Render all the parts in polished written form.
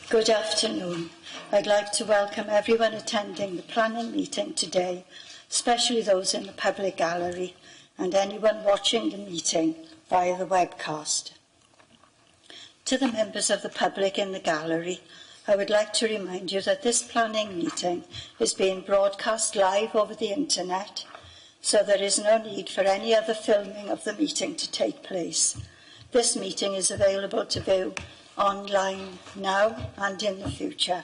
Good afternoon. I'd like to welcome everyone attending the planning meeting today, especially those in the public gallery and anyone watching the meeting via the webcast. To the members of the public in the gallery, I would like to remind you that this planning meeting is being broadcast live over the internet, so there is no need for any other filming of the meeting to take place. This meeting is available to view online now and in the future.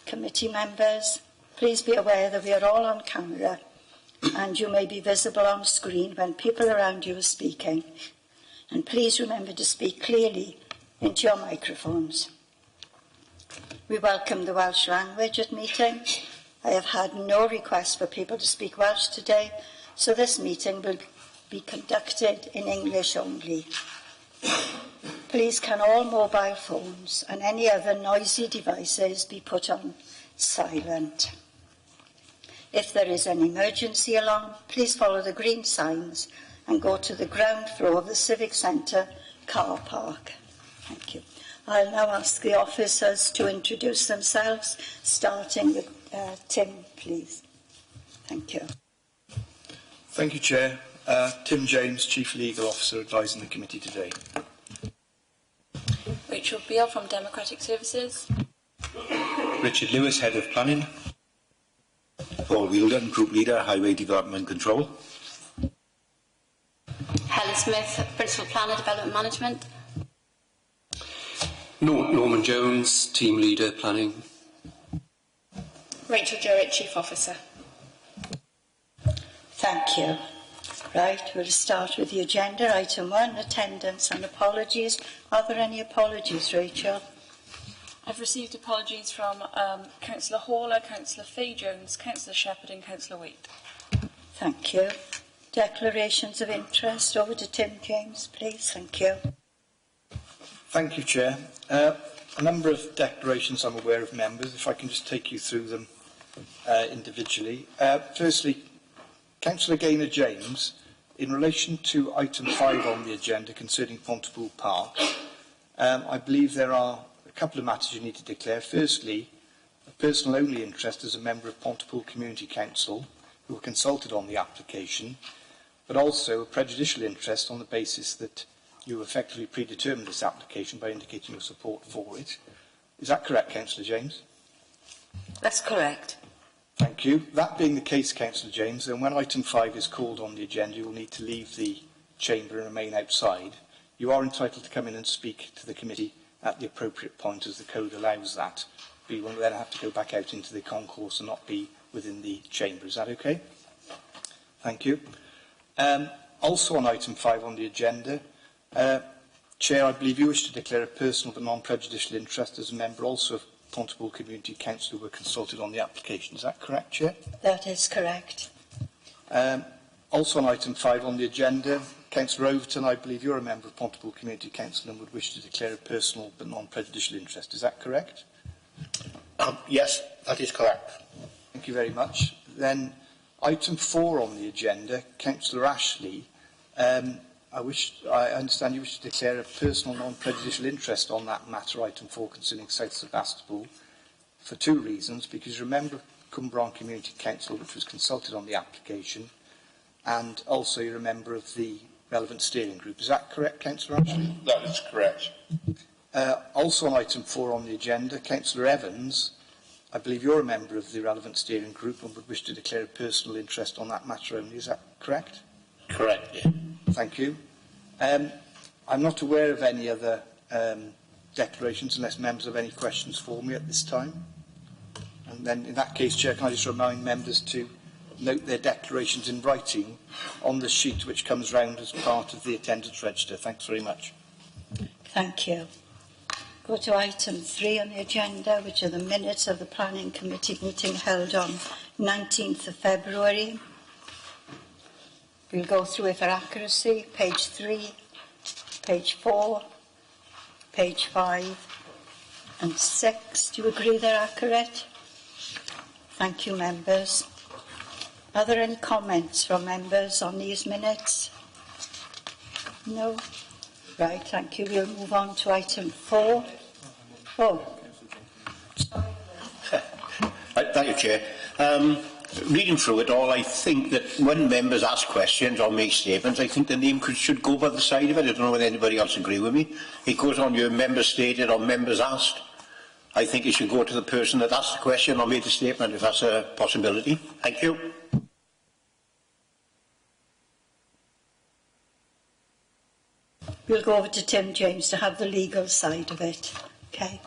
Committee members, please be aware that we are all on camera and you may be visible on screen when people around you are speaking. And please remember to speak clearly into your microphones. We welcome the Welsh language at meetings. I have had no request for people to speak Welsh today, so this meeting will be conducted in English only. Please can all mobile phones and any other noisy devices be put on silent. If there is an emergency alarm, please follow the green signs and go to the ground floor of the Civic Centre car park. Thank you. I'll now ask the officers to introduce themselves, starting with Tim, please. Thank you. Thank you, Chair. Tim James, Chief Legal Officer, advising the committee today. Rachel Beale from Democratic Services. Richard Lewis, Head of Planning. Paul Wheeldon, Group Leader, Highway Development Control. Helen Smith, Principal Planner, Development Management. Norman Jones, Team Leader, Planning. Rachel Jarrett, Chief Officer. Thank you. Right, we'll start with the agenda. Item 1, attendance and apologies. Are there any apologies, Rachel? I've received apologies from Councillor Haller, Councillor Fay-Jones, Councillor Shepherd and Councillor Waite. Thank you. Declarations of interest. Over to Tim James, please. Thank you. Thank you, Chair. A number of declarations I'm aware of, members, if I can just take you through them individually. Firstly, Councillor Gaynor James, in relation to item 5 on the agenda concerning Pontypool Park, I believe there are a couple of matters you need to declare. Firstly, a personal only interest as a member of Pontypool Community Council who were consulted on the application, but also a prejudicial interest on the basis that you effectively predetermined this application by indicating your support for it. Is that correct, Councillor James? That's correct. Thank you. That being the case, Councillor James, then when item 5 is called on the agenda, you will need to leave the chamber and remain outside. You are entitled to come in and speak to the committee at the appropriate point as the code allows that, but you will then have to go back out into the concourse and not be within the chamber. Is that okay? Thank you. Also on item 5 on the agenda, Chair, I believe you wish to declare a personal but non-prejudicial interest as a member also of Pontypool Community Council who were consulted on the application. Is that correct, Chair? That is correct. Also on item 5 on the agenda, Councillor Overton, I believe you're a member of Pontypool Community Council and would wish to declare a personal but non-prejudicial interest. Is that correct? Yes, that is correct. Thank you very much. Then item 4 on the agenda, Councillor Ashley, I understand you wish to declare a personal non-prejudicial interest on that matter, item 4, concerning South Sebastopol, for 2 reasons. Because you're a member of Cwmbran Community Council, which was consulted on the application, and also you're a member of the relevant steering group. Is that correct, Councillor Ashley? That is correct. Also on item 4 on the agenda, Councillor Evans, I believe you're a member of the relevant steering group and would wish to declare a personal interest on that matter only. Is that correct? Correct, yeah. Thank you. I'm not aware of any other declarations unless members have any questions for me at this time. And then in that case, Chair, can I just remind members to note their declarations in writing on the sheet which comes round as part of the attendance register. Thanks very much. Thank you. Go to item 3 on the agenda, which are the minutes of the Planning Committee meeting held on 19th of February. We'll go through it for accuracy. Page 3, page 4, page 5 and 6. Do you agree they're accurate? Thank you, members. Are there any comments from members on these minutes? No? Right, thank you. We'll move on to item 4. Oh, Thank you, Chair. Reading through it all, I think that when members ask questions or make statements, I think the name should go by the side of it. I don't know whether anybody else agree with me. It goes on your members stated or members asked. I think it should go to the person that asked the question or made the statement, if that's a possibility. Thank you. We'll go over to Tim James to have the legal side of it. Okay.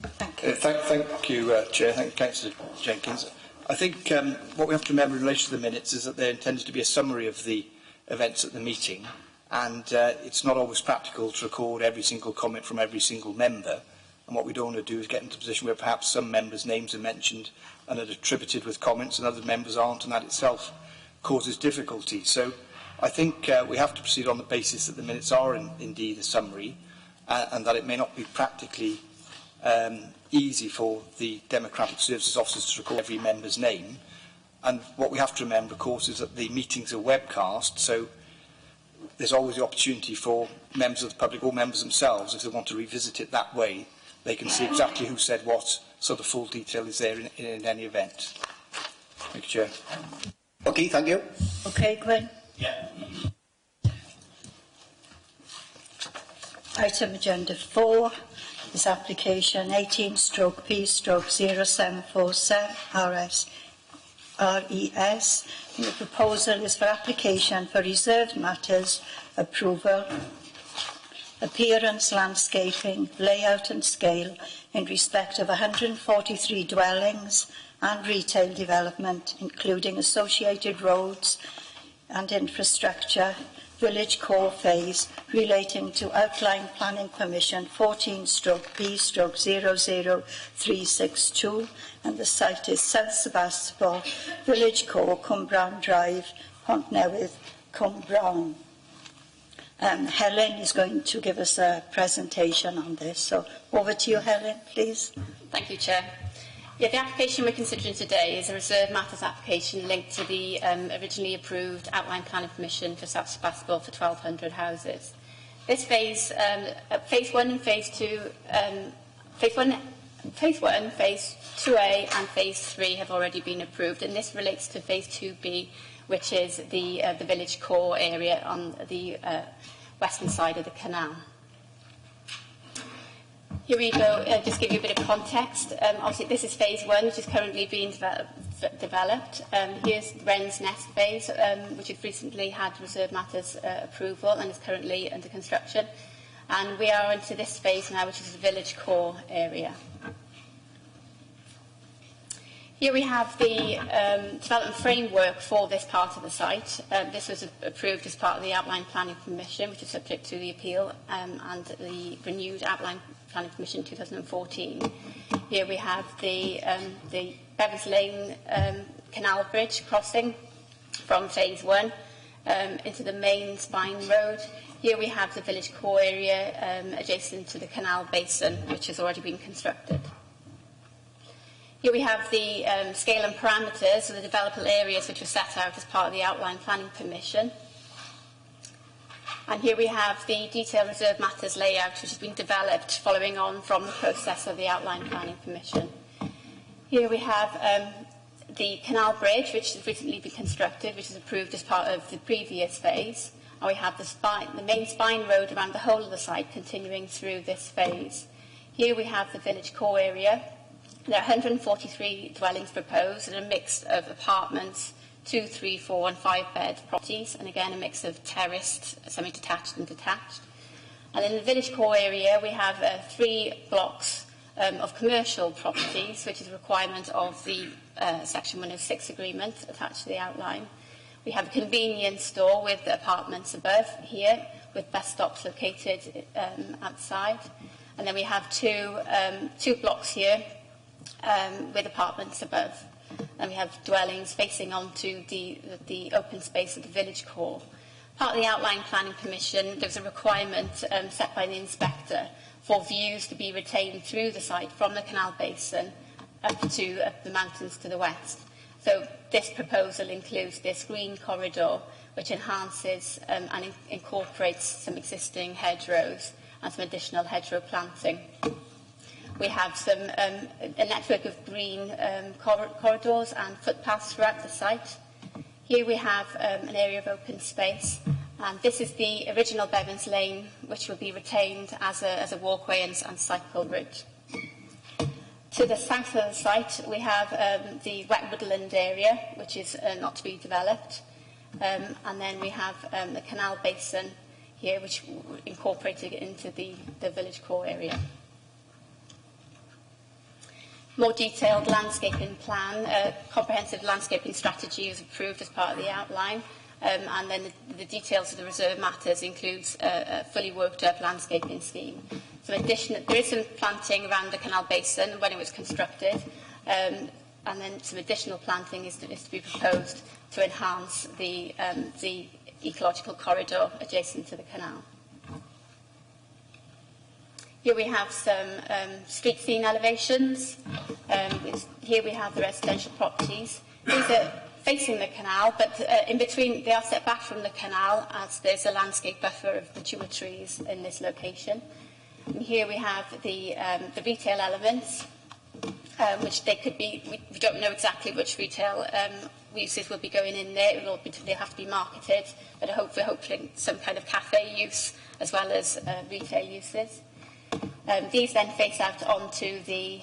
Thank you. Thank you, Chair. Thank you, Councillor Jenkins. I think what we have to remember in relation to the minutes is that they're intended to be a summary of the events at the meeting, and it's not always practical to record every single comment from every single member. And what we don't want to do is get into a position where perhaps some members' names are mentioned and are attributed with comments and other members aren't, and that itself causes difficulty. So I think we have to proceed on the basis that the minutes are indeed a summary, and that it may not be practically easy for the Democratic Services officers to record every member's name. And what we have to remember, of course, is that the meetings are webcast, so there's always the opportunity for members of the public or members themselves, if they want to revisit it that way, they can see exactly who said what, so the full detail is there in any event. Thank you, Chair. Okay, thank you. Okay, Gwyn? Yeah. Item agenda 4 is application 18/P/0747 RES. And the proposal is for application for reserved matters approval, appearance, landscaping, layout and scale in respect of 143 dwellings and retail development, including associated roads and infrastructure, village core phase relating to outline planning permission 14/P/00362, and the site is South Sebastopol, village core, Cwmbran Drive, Pontnewydd, Cwmbran. Helen is going to give us a presentation on this, so over to you, Helen, please. Thank you, Chair. Yeah, the application we're considering today is a reserved matters application linked to the originally approved outline planning permission for South Sebastopol for 1,200 houses. This phase, phase 1 and phase 2, phase 1, phase 2A and phase 3 have already been approved, and this relates to phase 2B, which is the village core area on the western side of the canal. Here we go, just give you a bit of context. Obviously, this is phase 1, which is currently being developed. Here's Wren's Nest phase, which has recently had reserved matters approval and is currently under construction. And we are into this phase now, which is the village core area. Here we have the development framework for this part of the site. This was approved as part of the outline planning permission, which is subject to the appeal, and the renewed outline planning permission 2014. Here we have the Bevers Lane Canal Bridge crossing from phase 1 into the main spine road. Here we have the village core area adjacent to the canal basin, which has already been constructed. Here we have the scale and parameters of the developable areas which were set out as part of the outline planning permission. And here we have the detailed reserved matters layout which has been developed following on from the process of the outline planning permission. Here we have the canal bridge, which has recently been constructed, which is approved as part of the previous phase. And we have the main spine road around the whole of the site continuing through this phase. Here we have the village core area. There are 143 dwellings proposed and a mix of apartments, 2, 3, 4 and 5 bed properties, and again a mix of terraced, semi-detached and detached. And in the village core area we have 3 blocks of commercial properties, which is a requirement of the Section 106 agreement attached to the outline. We have a convenience store with apartments above here, with bus stops located outside. And then we have two blocks here with apartments above. And we have dwellings facing onto the open space of the village core. Part of the outline planning permission, there's a requirement set by the inspector for views to be retained through the site from the canal basin up the mountains to the west. So this proposal includes this green corridor, which enhances and incorporates some existing hedgerows and some additional hedgerow planting. We have a network of green corridors and footpaths throughout the site. Here we have an area of open space, and this is the original Bevans Lane, which will be retained as a walkway and cycle route. To the south of the site, we have the wet woodland area, which is not to be developed. And then we have the canal basin here, which incorporated into the village core area. More detailed landscaping plan, comprehensive landscaping strategy is approved as part of the outline. And then the details of the reserve matters includes a fully worked up landscaping scheme. There is some planting around the canal basin when it was constructed, and then some additional planting is to be proposed to enhance the ecological corridor adjacent to the canal. Here we have some street scene elevations. Here we have the residential properties. These are facing the canal, but in between they are set back from the canal as there's a landscape buffer of mature trees in this location. And here we have the retail elements, which they could be. We don't know exactly which retail uses will be going in there. They'll have to be marketed, but we're hoping some kind of cafe use as well as retail uses. These then face out onto the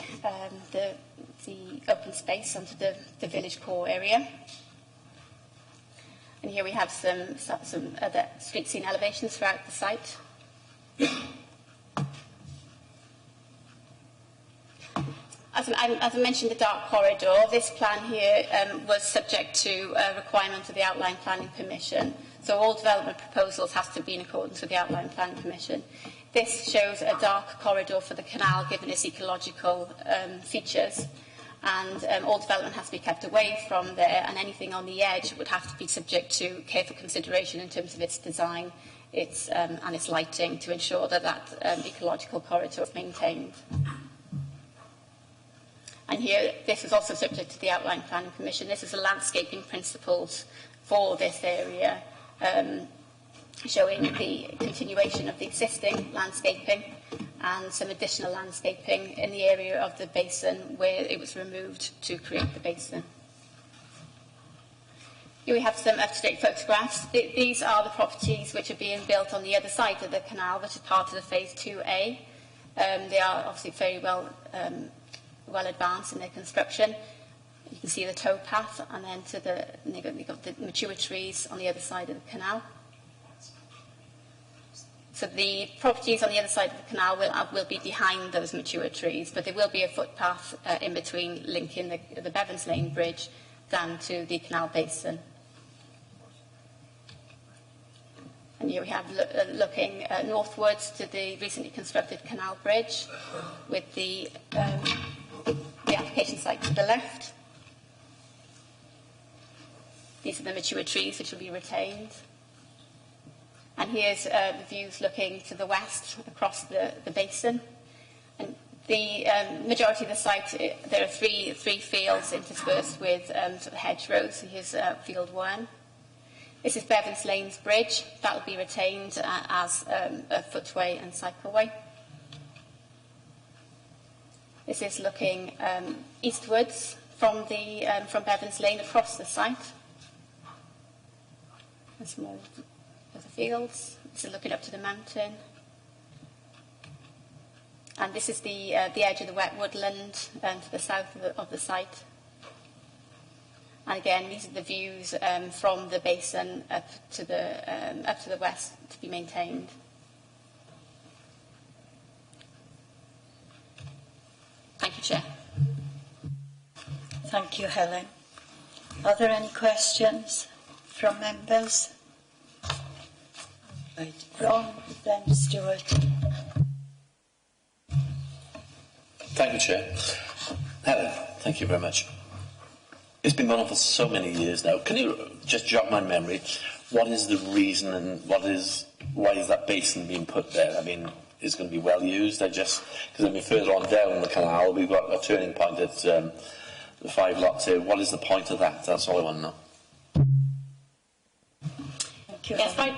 open space, onto the village core area. And here we have some other street scene elevations throughout the site. As I mentioned, the dark corridor, this plan here was subject to a requirement of the Outline Planning Permission. So all development proposals have to be in accordance with the Outline Planning Permission. This shows a dark corridor for the canal, given its ecological features. And all development has to be kept away from there, and anything on the edge would have to be subject to careful consideration in terms of its design and its lighting to ensure that ecological corridor is maintained. And here, this is also subject to the Outline Planning Permission. This is the landscaping principles for this area, showing the continuation of the existing landscaping and some additional landscaping in the area of the basin where it was removed to create the basin. Here we have some up-to-date photographs. These are the properties which are being built on the other side of the canal, which is part of the Phase 2A. They are obviously very well advanced in their construction. You can see the towpath, and then you've got the mature trees on the other side of the canal. So the properties on the other side of the canal will be behind those mature trees, but there will be a footpath in between, linking the Bevans Lane Bridge down to the canal basin. And here we have looking northwards to the recently constructed canal bridge, with the application site to the left. These are the mature trees which will be retained. And here's the views looking to the west across the basin. And the majority of the site, there are three fields interspersed with sort of hedgerows. So here's field 1. This is Bevans Lane's bridge. That will be retained as a footway and cycleway. This is looking eastwards from Bevans Lane across the site. There's more of the fields. This is looking up to the mountain. And this is the edge of the wet woodland to the south of the site. And again, these are the views from the basin up to the west to be maintained. Thank you, Chair. Thank you, Helen. Are there any questions from members? Right. Ron, then Stuart. Thank you, Chair. Helen, thank you very much. It's been going on for so many years now. Can you just jog my memory? What is the reason and why is that basin being put there? I mean, is it going to be well used? Because further on down the canal, we've got a turning point at the 5 lots here. What is the point of that? That's all I want to know. Thank you. Yes, right.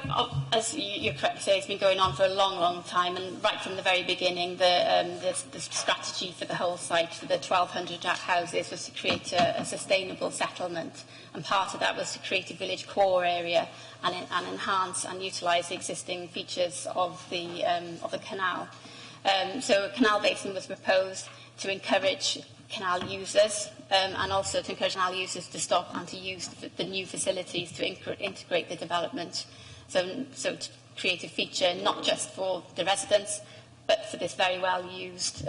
As you correctly say, it's been going on for a long, long time, and right from the very beginning, the strategy for the whole site, for the 1,200 houses, was to create a sustainable settlement, and part of that was to create a village core area and enhance and utilise the existing features of the canal. So a canal basin was proposed to encourage canal users and also to encourage canal users to stop and to use the new facilities to integrate the development. So to create a feature not just for the residents, but for this very well used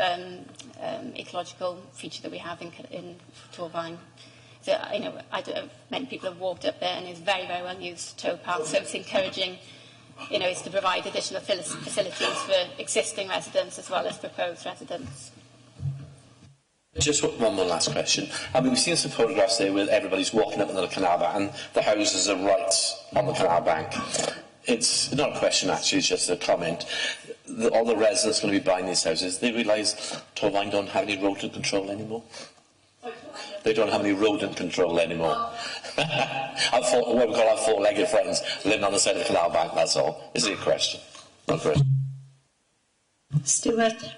ecological feature that we have in Torfaen. So, you know, many people have walked up there, and it's very, very well used towpath. So it's encouraging, you know, it's to provide additional facilities for existing residents as well as proposed residents. Just one more last question. I mean, we've seen some photographs there where everybody's walking up another canal bank and the houses are right on the canal bank. It's not a question, actually, it's just a comment. All the residents going to be buying these houses, they realise Torfaen don't have any rodent control anymore? They don't have any rodent control anymore. What we call our four-legged friends living on the side of the canal bank, that's all. Is it a question? Not a question. Stuart.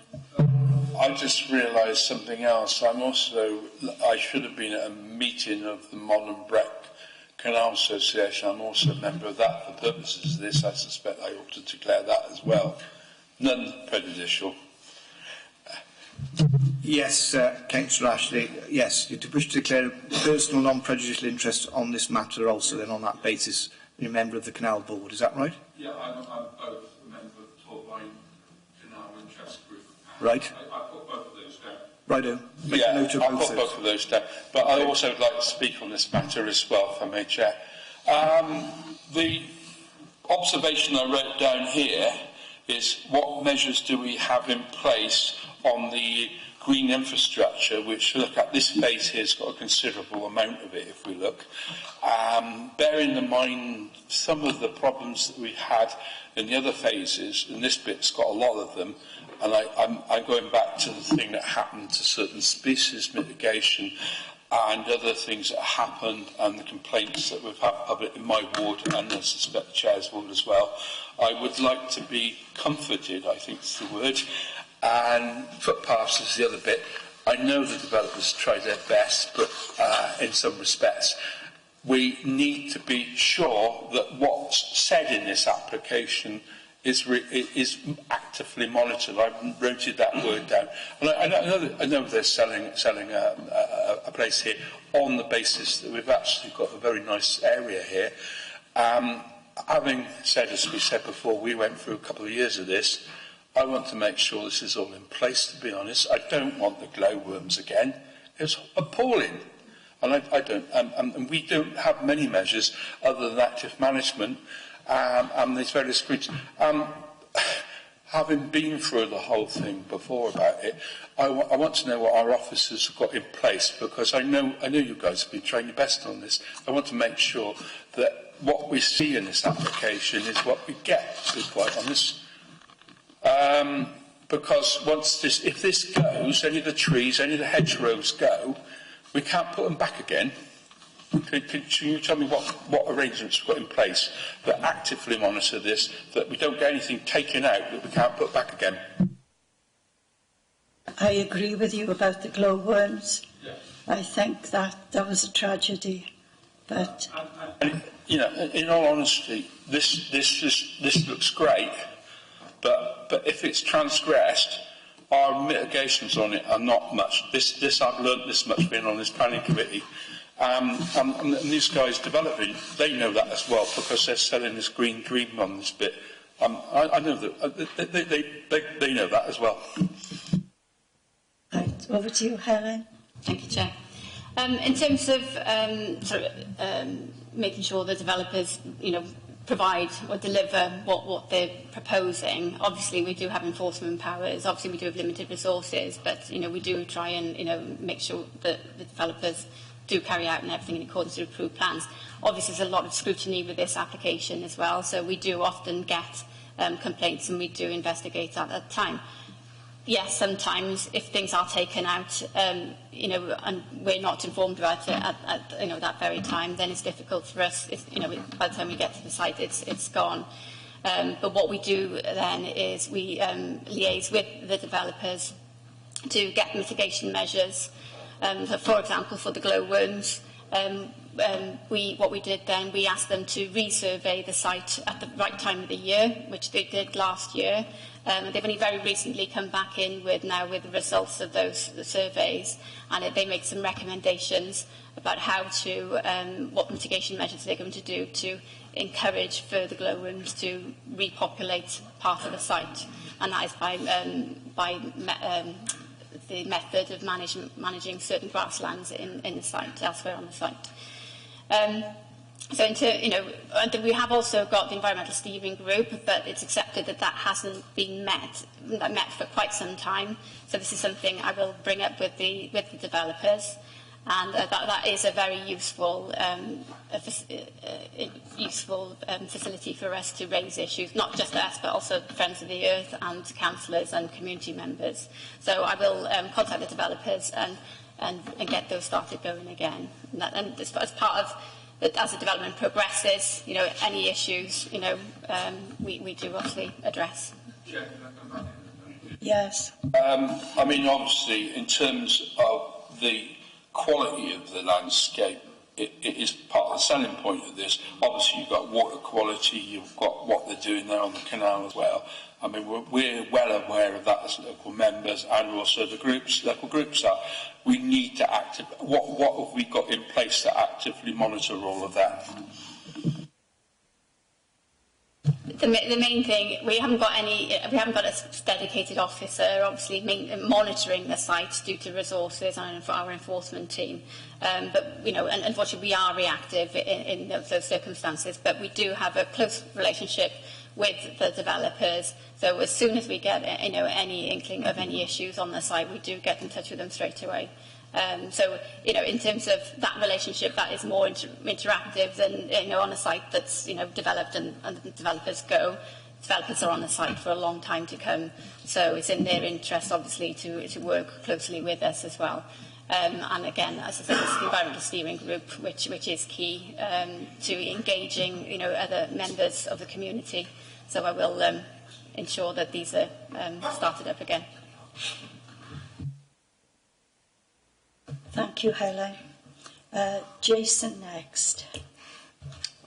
I just realised something else. I should have been at a meeting of the Modern Breck Canal Association. I'm also a member of that. For purposes of this, I suspect I ought to declare that as well. None prejudicial. Yes, Councillor Ashley, yes, you wish to declare a personal non-prejudicial interest on this matter also, then on that basis, you're a member of the Canal Board, is that right? Yeah, I'm both a member of the Torfaen Canal Interest Group. Right. I put both of those down. Righto. Make Yeah, a note of I'll put both of those down. But I also would like to speak on this matter as well, if I may, Chair. The observation I wrote down here is what measures do we have in place on the green infrastructure, which, look at this phase here, has got a considerable amount of it if we look. Bearing in mind some of the problems that we had in the other phases, and this bit's got a lot of them, and I'm going back to the thing that happened to certain species mitigation and other things that happened and the complaints that we've had of it in my ward and I suspect the Chair's ward as well. I would like to be comforted, I think is the word, and footpaths is the other bit. I know the developers tried their best, but in some respects, we need to be sure that what's said in this application is actively monitored. I've noted that word down. And I know they're selling a place here on the basis that we've actually got a very nice area here. Having said, as we said before, we went through a couple of years of this. I want to make sure this is all in place, to be honest. I don't want the glowworms again. It's appalling. And I don't, and we don't have many measures other than active management and these various creatures. Having been through the whole thing before about it, I want to know what our officers have got in place, because I know you guys have been trying your best on this. I want to make sure that what we see in this application is what we get, to be quite honest. Because if this goes, any of the trees, any of the hedgerows go, we can't put them back again. Can you tell me what arrangements we've got in place that actively monitor this, that we don't get anything taken out that we can't put back again? I agree with you about the glowworms. Yeah. I think that was a tragedy. But and, you know, in all honesty, this looks great, but if it's transgressed, our mitigations on it are not much. This I've learnt this much being on this planning committee. And these guys developing, they know that as well, because they're selling this green dream on this bit. I know that they know that as well. right, over to you, Helen. Thank you, Chair. In terms of making sure the developers, provide or deliver what they're proposing, obviously we do have enforcement powers. Obviously we do have limited resources, but we do try and make sure that the developers do carry out and everything in accordance with approved plans. Obviously there's a lot of scrutiny with this application as well, so we do often get complaints and we do investigate at that time. yes, sometimes if things are taken out, you know, and we're not informed about it at you know, that very time, then it's difficult for us. You know, by the time we get to the site, it's gone. But what we do then is we liaise with the developers to get mitigation measures. So for example, for the glowworms, what we did then, we asked them to resurvey the site at the right time of the year, which they did last year. They've only very recently come back in with the results of those surveys, and they make some recommendations about how to, what mitigation measures they're going to do to encourage further glowworms to repopulate part of the site, and that is by the method of managing certain grasslands in the site, elsewhere on the site. So, you know, we have also got the environmental steering group, but it's accepted that that hasn't been met for quite some time. So this is something I will bring up with the developers, and that is a very useful facility for us to raise issues, not just us, but also Friends of the Earth and councillors and community members. So I will contact the developers and get those started going again. And as part of as the development progresses, you know, any issues, you know, we do obviously address. Yes. I mean, obviously, in terms of the quality of the landscape, it is part of the selling point of this. Obviously, you've got water quality, you've got what they're doing there on the canal as well. I mean, we're well aware of that as local members, and also the local groups are. We need to what have we got in place to actively monitor all of that? The main thing, we haven't got a dedicated officer, obviously, monitoring the site due to resources and for our enforcement team. But, you know, and unfortunately we are reactive in those circumstances, but we do have a close relationship with the developers. So as soon as we get, you know, any inkling of any issues on the site, we do get in touch with them straight away. So, you know, in terms of that relationship, that is more interactive than, you know, on a site that's, you know, developed and the developers go. Developers are on the site for a long time to come, so it's in their interest, obviously, to work closely with us as well. And again, as I said, it's the environmental steering group, which is key to engaging, you know, other members of the community. So I will ensure that these are started up again. Thank you, Helen. Jason next.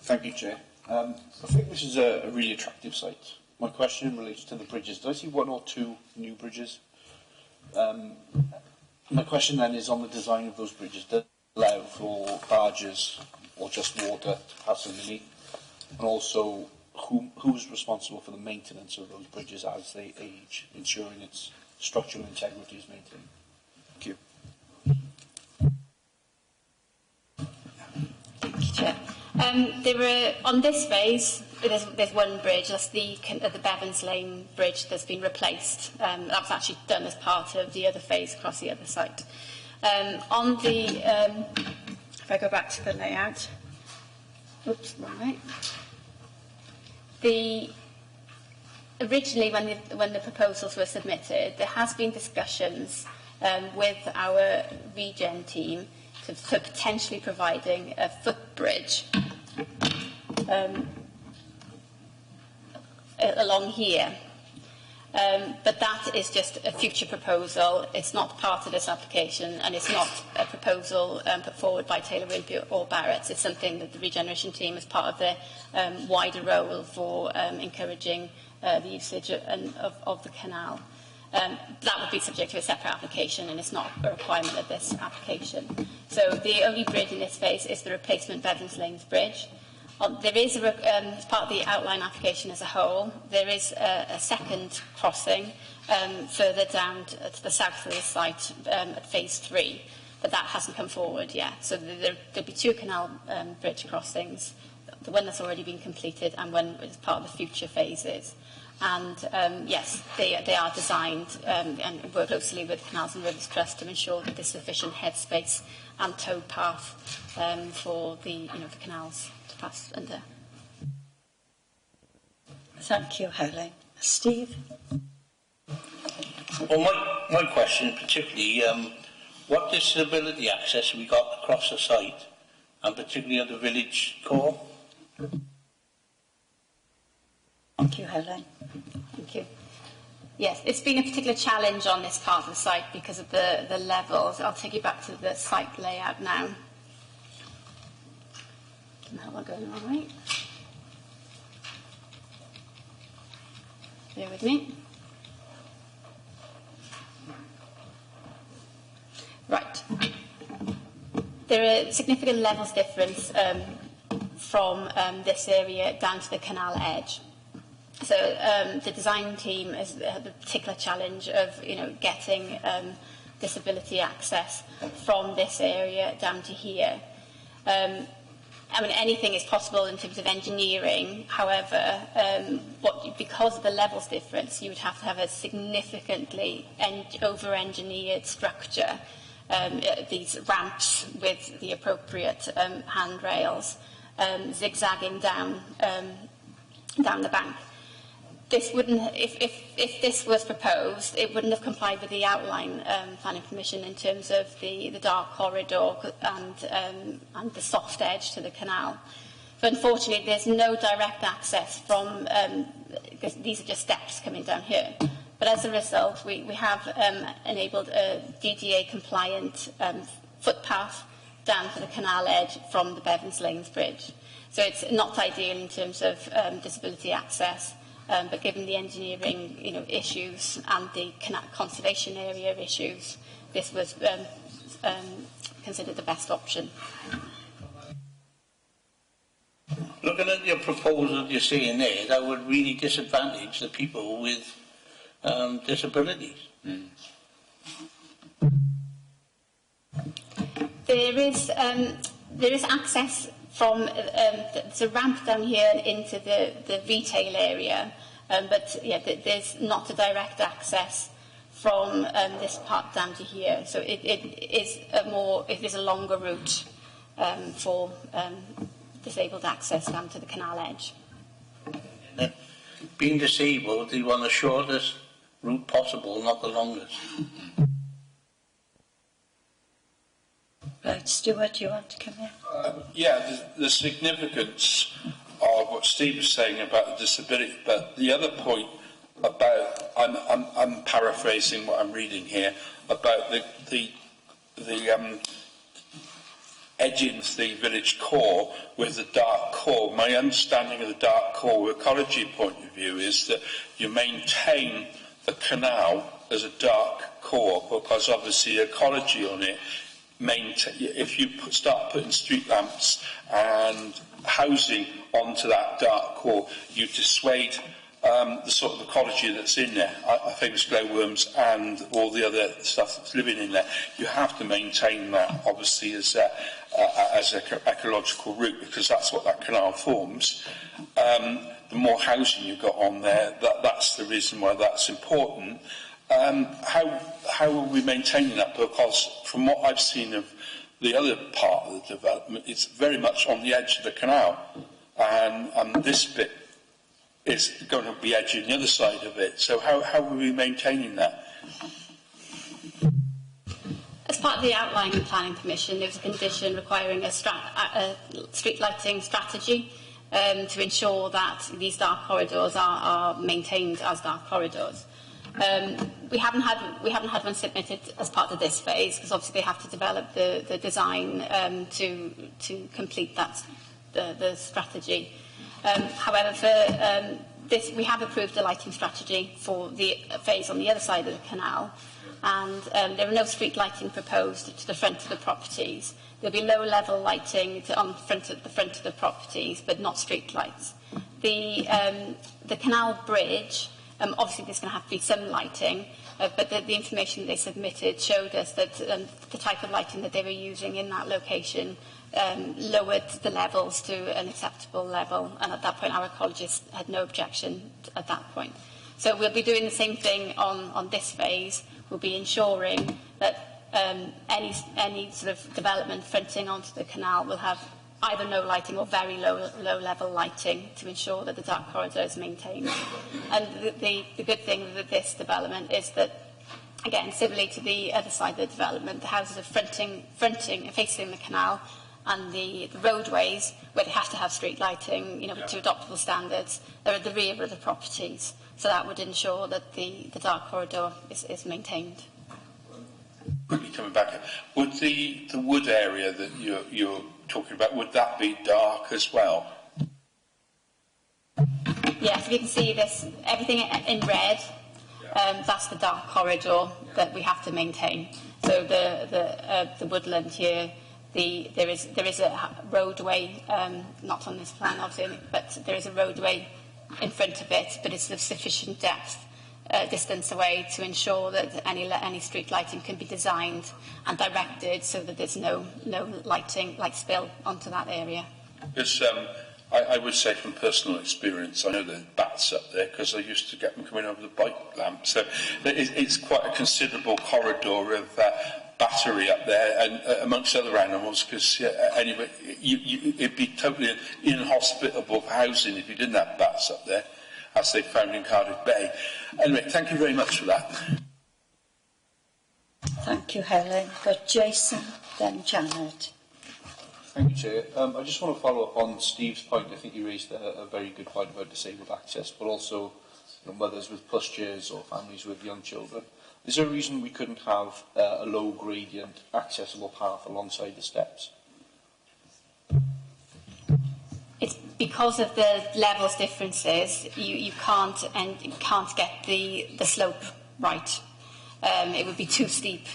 Thank you, Chair. I think this is a really attractive site. My question relates to the bridges. Do I see one or two new bridges? My question then is on the design of those bridges. Does it allow for barges or just water to pass underneath? And also, who's responsible for the maintenance of those bridges as they age, ensuring its structural integrity is maintained? Thank you. Chair. There were, on this phase, there's one bridge, that's the Bevans Lane bridge that's been replaced. That was actually done as part of the other phase across the other site. On the, if I go back to the layout, oops, wrong way. Originally, when the proposals were submitted, there has been discussions with our regen team for potentially providing a footbridge along here. But that is just a future proposal. It's not part of this application, and it's not a proposal put forward by Taylor Wimpey or Barrett. It's something that the regeneration team, as part of their wider role for encouraging the usage of the canal. That would be subject to a separate application, and it's not a requirement of this application. So the only bridge in this phase is the replacement Bevans Lanes Bridge. There is, as part of the outline application as a whole, there is a second crossing further down to the south of the site at phase 3, but that hasn't come forward yet. So there'll be two canal bridge crossings, the one that's already been completed and one as part of the future phases. And yes, they are designed and work closely with Canals and Rivers Trust to ensure that there's sufficient headspace and tow path for the canals to pass under. Thank you, Helen. Steve? Well, my question particularly, what disability access have we got across the site, and particularly at the village core? Thank you, Helen. Thank you. Yes, it's been a particular challenge on this part of the site because of the levels. I'll take you back to the site layout now. Now we're going the wrong way. Bear with me. Right. There are significant levels difference from this area down to the canal edge. So the design team has had the particular challenge of, getting disability access from this area down to here. Anything is possible in terms of engineering. However, because of the levels difference, you would have to have a significantly over-engineered structure. These ramps with the appropriate handrails zigzagging down the bank. This wouldn't, if this was proposed, it wouldn't have complied with the outline planning permission in terms of the dark corridor and the soft edge to the canal. But unfortunately, there's no direct access from, because these are just steps coming down here. But as a result, we have enabled a DDA compliant footpath down to the canal edge from the Bevans Lanes Bridge. So it's not ideal in terms of disability access. But given the engineering, issues and the conservation area issues, this was considered the best option. Looking at your proposal you're saying there, that would really disadvantage the people with disabilities. Mm. There is access from there's a ramp down here into the retail area, but there's not a direct access from this part down to here. So it is a longer route for disabled access down to the canal edge. Being disabled, do you want the shortest route possible, not the longest? Right, Stuart, you want to come in? The significance of what Steve was saying about the disability, but the other point about, I'm paraphrasing what I'm reading here, about the edging the village core with the dark core. My understanding of the dark core, ecology point of view, is that you maintain the canal as a dark core because obviously ecology on it. If you start putting street lamps and housing onto that dark core, you dissuade the sort of ecology that's in there. I think it's glowworms and all the other stuff that's living in there. You have to maintain that, obviously, as an ecological route, because that's what that canal forms. The more housing you've got on there, that's the reason why that's important. How are we maintaining that? Because from what I've seen of the other part of the development, it's very much on the edge of the canal, and this bit is going to be edging the other side of it. So how are we maintaining that? As part of the outline and planning permission, there was a condition requiring a street lighting strategy to ensure that these dark corridors are maintained as dark corridors. We haven't had one submitted as part of this phase because obviously they have to develop the design to complete the strategy. However, for this, we have approved a lighting strategy for the phase on the other side of the canal, and there are no street lighting proposed to the front of the properties. There'll be low-level lighting on the front of the properties, but not street lights. The canal bridge. Obviously, there's going to have to be some lighting, but the information they submitted showed us that the type of lighting that they were using in that location lowered the levels to an acceptable level, and at that point our ecologists had no objection at that point. So we'll be doing the same thing on this phase. We'll be ensuring that any sort of development fronting onto the canal will have either no lighting or very low level lighting to ensure that the dark corridor is maintained. And the good thing with this development is that again, similarly to the other side of the development, the houses are facing the canal, and the roadways, where they have to have street lighting, you know, to adoptable standards, they're at the rear of the properties. So that would ensure that the dark corridor is maintained. Quickly coming back, would the wood area that you're talking about, would that be dark as well? Yes, you can see this, everything in red, that's the dark corridor that we have to maintain. So the woodland here, there is a roadway, not on this plan obviously, but there is a roadway in front of it, but it's of sufficient distance away to ensure that any street lighting can be designed and directed so that there's no light spill onto that area. Because I would say from personal experience, I know there's bats up there because I used to get them coming over the bike lamp. So it's quite a considerable corridor of battery up there, and amongst other animals. Because anyway, it'd be totally inhospitable for housing if you didn't have bats up there, as they found in Cardiff Bay. Anyway, thank you very much for that. Thank you, Helen. Got Jason, then Janet. Thank you, Chair. I just want to follow up on Steve's point. I think he raised a very good point about disabled access, but also, you know, mothers with pushchairs or families with young children. Is there a reason we couldn't have a low gradient accessible path alongside the steps? It's because of the levels differences. You can't get the slope right. It would be too steep.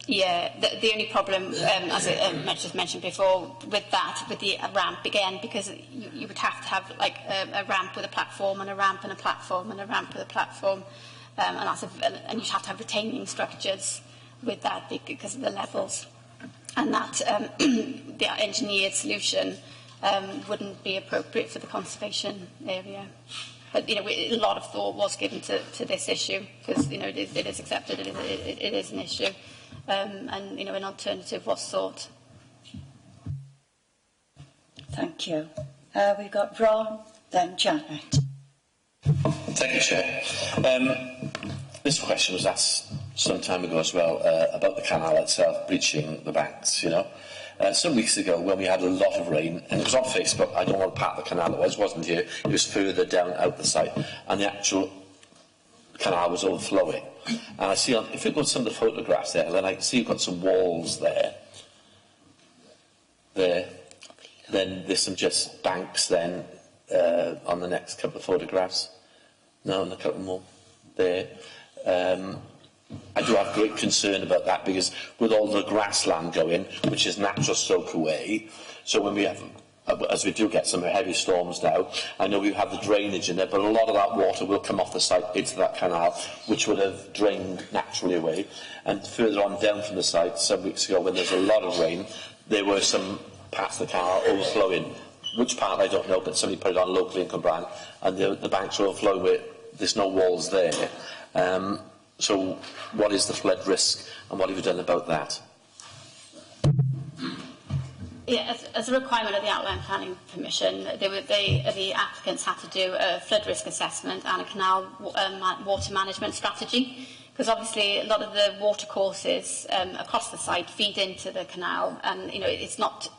Yeah, the only problem, as I just mentioned before, with the ramp, again, because you would have to have like a ramp with a platform and a ramp and a platform and a ramp with a platform, and you'd have to have retaining structures with that because of the levels, and that the engineered solution wouldn't be appropriate for the conservation area. But you know, a lot of thought was given to this issue because you know it is accepted, it is an issue. And you know, an alternative was sought. Thank you. We've got Ron, then Janet. Thank you, Chair. This question was asked some time ago as well about the canal itself breaching the banks. You know, some weeks ago when we had a lot of rain, and it was on Facebook. I don't want to part the canal. It wasn't here. It was further down out the site, and the actual canal was overflowing. And I see, if you go to some of the photographs there, then I can see you've got some walls there. Then there's some just banks then on the next couple of photographs. No, and a couple more there. I do have great concern about that because with all the grassland going, which is natural soak away, so when we have, as we do get some heavy storms now, I know we have the drainage in there, but a lot of that water will come off the site into that canal, which would have drained naturally away. And further on down from the site, some weeks ago, when there's a lot of rain, there were some parts of the canal overflowing. Which part, I don't know, but somebody put it on locally in Cwmbran, and the banks are overflowing where there's no walls there. So what is the flood risk, and what have you done about that? Yeah, as a requirement of the Outline Planning Permission, the applicants had to do a flood risk assessment and a canal water management strategy, because obviously a lot of the water courses across the site feed into the canal, and you know it's not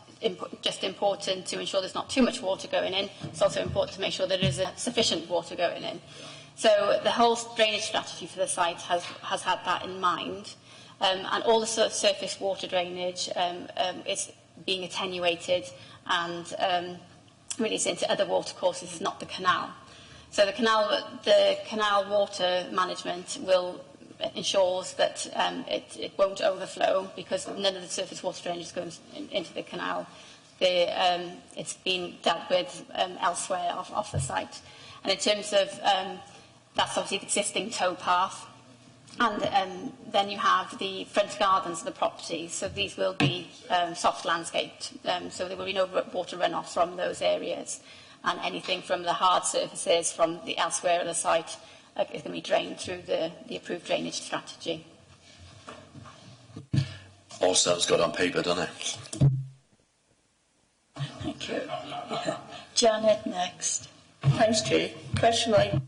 just important to ensure there's not too much water going in, it's also important to make sure there is sufficient water going in. So the whole drainage strategy for the site has had that in mind, and all the surface water drainage is being attenuated and released into other water courses, not the canal. So the canal water management ensures that it won't overflow because none of the surface water drainage goes into the canal. It's been dealt with elsewhere off the site. And in terms of that's obviously the existing towpath. And then you have the front gardens of the property. So these will be soft landscaped. So there will be no water runoff from those areas. And anything from the hard surfaces from the elsewhere of the site is going to be drained through the approved drainage strategy. All sounds good on paper, doesn't it? Thank you. Janet, next. Thanks, Chair. Question I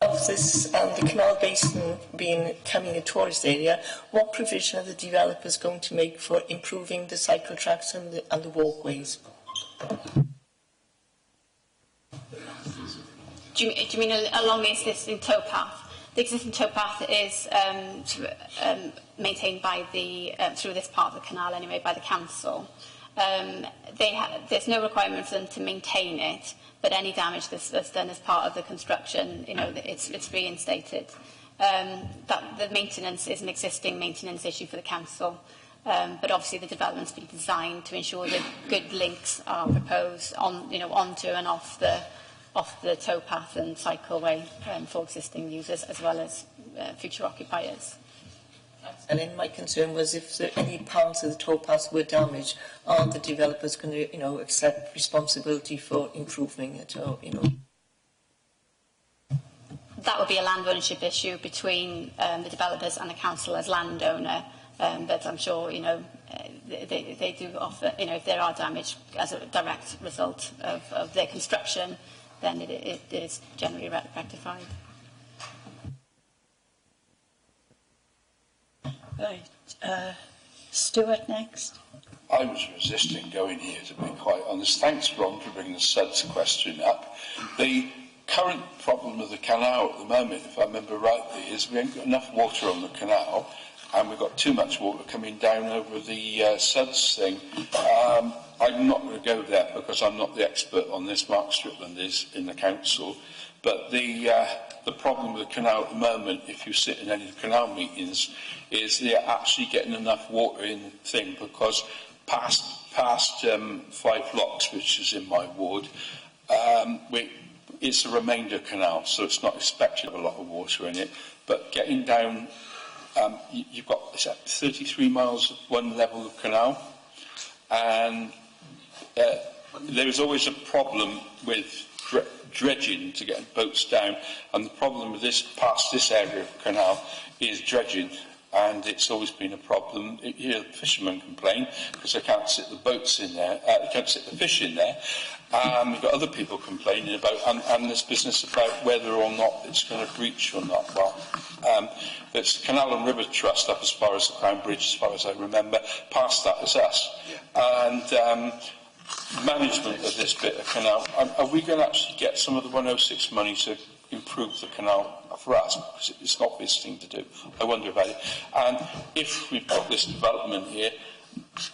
of this the canal basin becoming a tourist area, what provision are the developers going to make for improving the cycle tracks and the walkways? Do you mean along the existing towpath? The existing towpath is maintained by through this part of the canal anyway, by the council. There's no requirement for them to maintain it, but any damage that's done as part of the construction, it's reinstated. That the maintenance is an existing maintenance issue for the council, but obviously the development's been designed to ensure that good links are proposed onto and off the towpath and cycleway for existing users as well as future occupiers. And then my concern was if any parts of the towpath were damaged, are the developers going to, accept responsibility for improving it? Or, That would be a land ownership issue between the developers and the council as landowner. But I'm sure, they do offer, if there are damage as a direct result of their construction, then it is generally rectified. Right. Stuart next. I was resisting going here, to be quite honest. Thanks, Ron, for bringing the SUDS question up. The current problem of the canal at the moment, if I remember rightly, is we haven't got enough water on the canal, and we've got too much water coming down over the SUDS thing. I'm not going to go there because I'm not the expert on this. Mark Strickland is in the council. But the problem with the canal at the moment, if you sit in any of the canal meetings, is they're actually getting enough water in the thing, because past 5 Locks, which is in my ward, it's a remainder canal, so it's not expected to have a lot of water in it. But getting down, you've got 33 miles of one level of canal, and there is always a problem with dredging to get boats down, and the problem with past this area of the canal is dredging, and it's always been a problem. You hear the fishermen complain because they can't sit the boats in there, they can't sit the fish in there. We've got other people complaining about, and this business about whether or not it's going to breach or not. Well, it's Canal and River Trust up as far as the Crown Bridge, as far as I remember. Past that is us. And management of this bit of canal, are we going to actually get some of the 106 money to improve the canal for us? Because it's an obvious thing to do. I wonder about it. And if we've got this development here,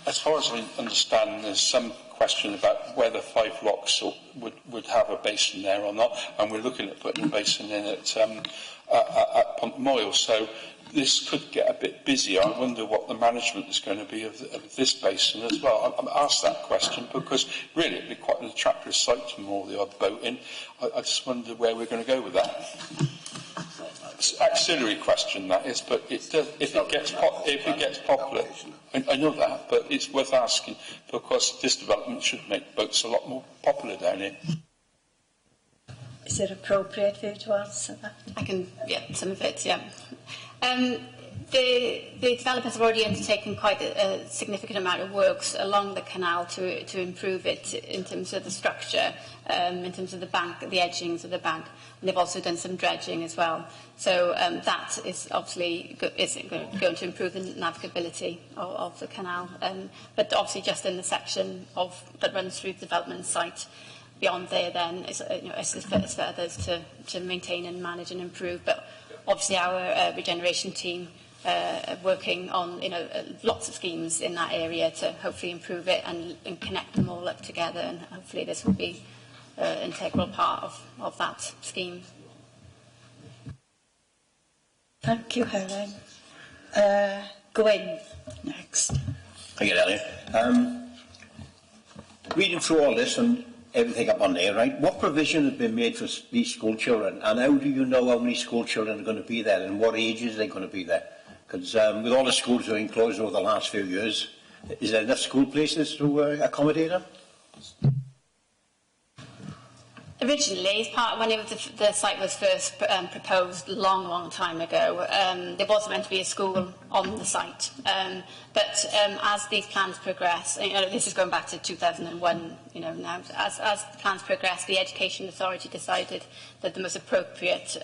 as far as I understand, there's some question about whether 5 Locks would have a basin there or not, and we're looking at putting a basin in at Pontmoyle. So this could get a bit busy. I wonder what the management is going to be of this basin as well. I'm asked that question because really it'd be quite an attractive site to moor the odd boat in. I just wonder where we're going to go with that. It's an auxiliary question, that is, but if it gets popular, I know that, but it's worth asking because this development should make boats a lot more popular down here. Is it appropriate for you to answer that? I can, some of it, The developers have already undertaken quite a significant amount of works along the canal to improve it in terms of the structure, in terms of the bank, the edgings of the bank. And they've also done some dredging as well. So that is obviously going to improve the navigability of the canal. But obviously just in the section that runs through the development site. Beyond there then is for others to maintain and manage and improve. But obviously our regeneration team working on lots of schemes in that area to hopefully improve it and connect them all up together, and hopefully this will be an integral part of that scheme. Thank you, Helen. Gwyn, next. Thank you, Elliot. Reading through all this and everything up on there, right? What provision has been made for these school children, and how do you know how many school children are going to be there and what ages are they going to be there? Because with all the schools being closed over the last few years, is there enough school places to accommodate them? Originally, when the site was first proposed long time ago, there was meant to be a school on the site. But as these plans progress, this is going back to 2001, now, as the plans progress, the Education Authority decided that the most appropriate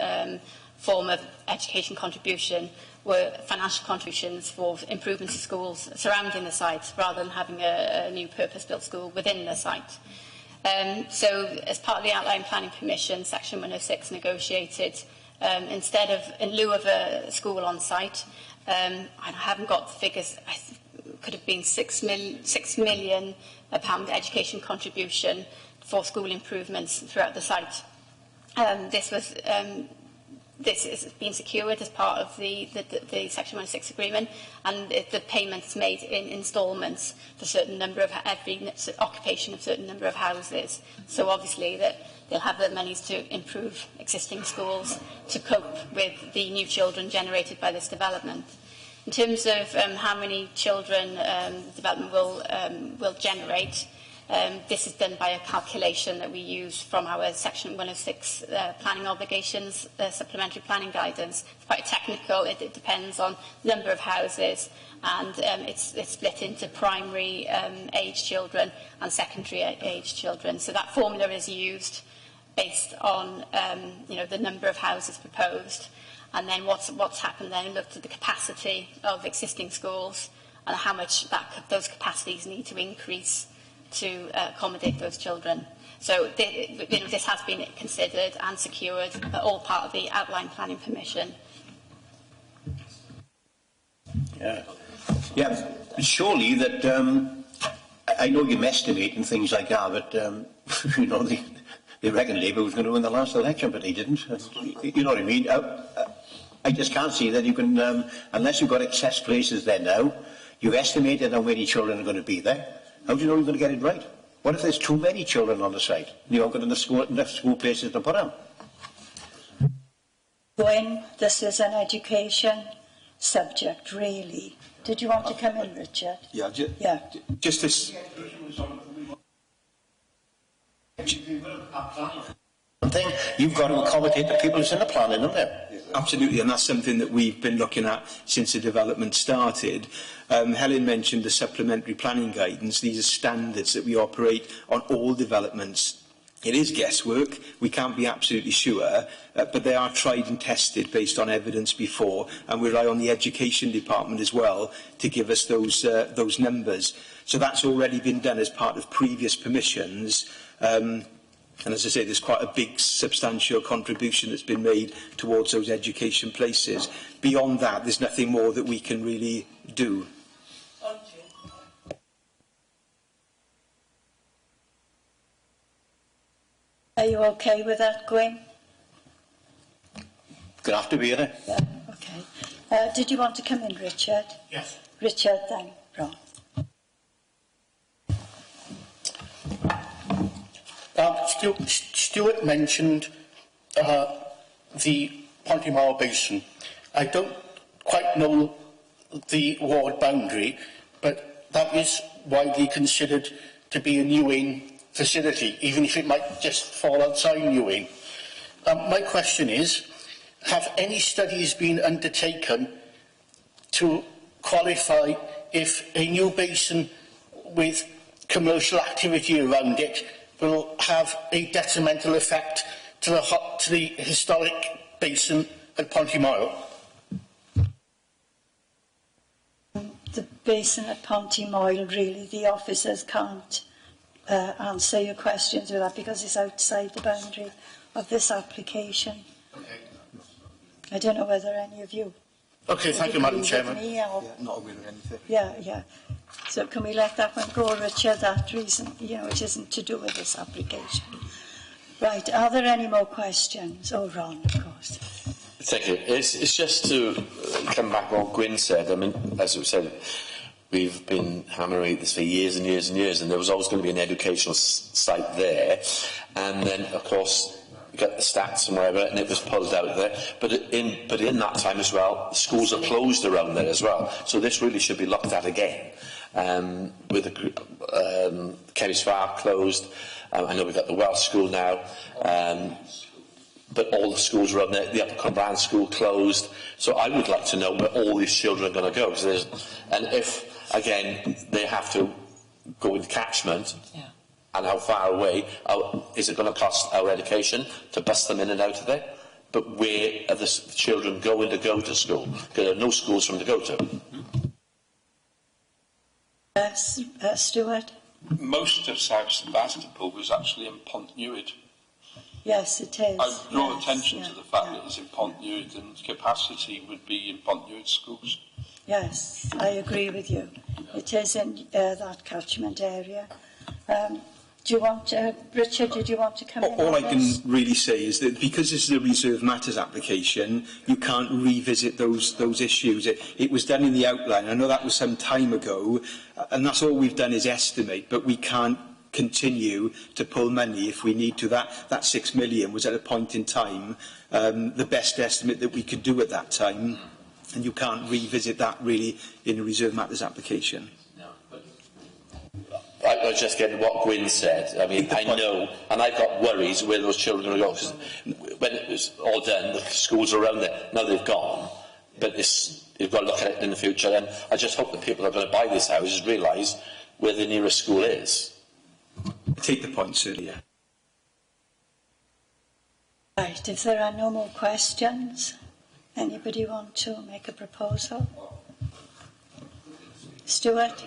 form of education contribution were financial contributions for improvements to schools surrounding the site, rather than having a new purpose-built school within the site. So, as part of the Outline Planning Permission, Section 106 negotiated, in lieu of a school on site, I haven't got the figures, could have been £6 million education contribution for school improvements throughout the site. This has been secured as part of the Section 106 agreement, and the payments made in instalments for a certain number of every occupation of a certain number of houses. So obviously that they'll have the monies to improve existing schools to cope with the new children generated by this development. In terms of how many children the development will generate, this is done by a calculation that we use from our Section 106 planning obligations, supplementary planning guidance. It's quite technical. It depends on number of houses, and it's split into primary age children and secondary age children. So that formula is used based on the number of houses proposed, and then what's happened then, looked at the capacity of existing schools and how much those capacities need to increase to accommodate those children. So this has been considered and secured, all part of the Outline Planning Permission. Yeah, surely that, I know you're estimating things like that, but, they reckon Labour was going to win the last election, but they didn't. You know what I mean? I just can't see that you can, unless you've got excess places there now, you've estimated how many children are going to be there. How do you know you're going to get it right? What if there's too many children on the site? You haven't got enough school places to put them. When this is an education subject, really. Did you want to come in, Richard? Yeah, just this. Thing, you've got to accommodate the people who's in the planning, haven't you? Absolutely, and that's something that we've been looking at since the development started. Helen mentioned the supplementary planning guidance. These are standards that we operate on all developments. It is guesswork, we can't be absolutely sure, but they are tried and tested based on evidence before, and we rely on the Education Department as well to give us those numbers. So that's already been done as part of previous permissions. And as I say, there's quite a big, substantial contribution that's been made towards those education places. Beyond that, there's nothing more that we can really do. Are you okay with that, Gwyn? Gonna have to be, innit? Yeah, okay. Did you want to come in, Richard? Yes. Richard, then Ron. Stuart mentioned the Pontymower Basin. I don't quite know the ward boundary, but that is widely considered to be a New Inn facility, even if it might just fall outside New Inn. My question is, have any studies been undertaken to qualify if a new basin with commercial activity around it will have a detrimental effect to the historic basin at Pontymower? The basin at Pontymoyle, really, the officers can't answer your questions with that because it's outside the boundary of this application. Okay. I don't know whether any of you... Okay, thank you, Madam Chairman. Not aware of anything. Yeah. So can we let that one go, Richard? That reason, it isn't to do with this application. Right, are there any more questions? Oh, Ron, of course. Thank you. It's just to come back on what Gwyn said. I mean, as we said, we've been hammering this for years and years and years, and there was always going to be an educational site there. And then, of course, you got the stats and whatever, and it was pulled out there. But in that time as well, the schools are closed around there as well. So this really should be looked at again. With the Kerry's Farm closed, I know we've got the Welsh School now, but all the schools around there, the Upper Cumbraland School closed. So I would like to know where all these children are going to go. And if, again, they have to go in the catchment, and how far away is it going to cost our education to bus them in and out of there? But where are the children going to go to school? Because there are no schools for them to go to. Yes, Stuart? Most of South Sebastopol was actually in Pontnewid. Yes, it is. I draw attention to the fact that it's in Pontnewid and capacity would be in Pontnewid schools. Yes, I agree with you. It is in that catchment area. Do you want, Richard, did you want to come in? All I can really say is that because this is a Reserve Matters application, you can't revisit those issues. It was done in the outline. I know that was some time ago, and that's all we've done is estimate, but we can't continue to pull money if we need to. That 6 million was at a point in time the best estimate that we could do at that time, and you can't revisit that really in a Reserve Matters application. I was just getting what Gwyn said. I mean, I know, and I've got worries where those children are going to go, because when it was all done, the schools are around there. Now they've gone, but you've got to look at it in the future. And I just hope the people that are going to buy these houses realise where the nearest school is. I take the point, sir. Yeah. Right, if there are no more questions, anybody want to make a proposal? Stuart?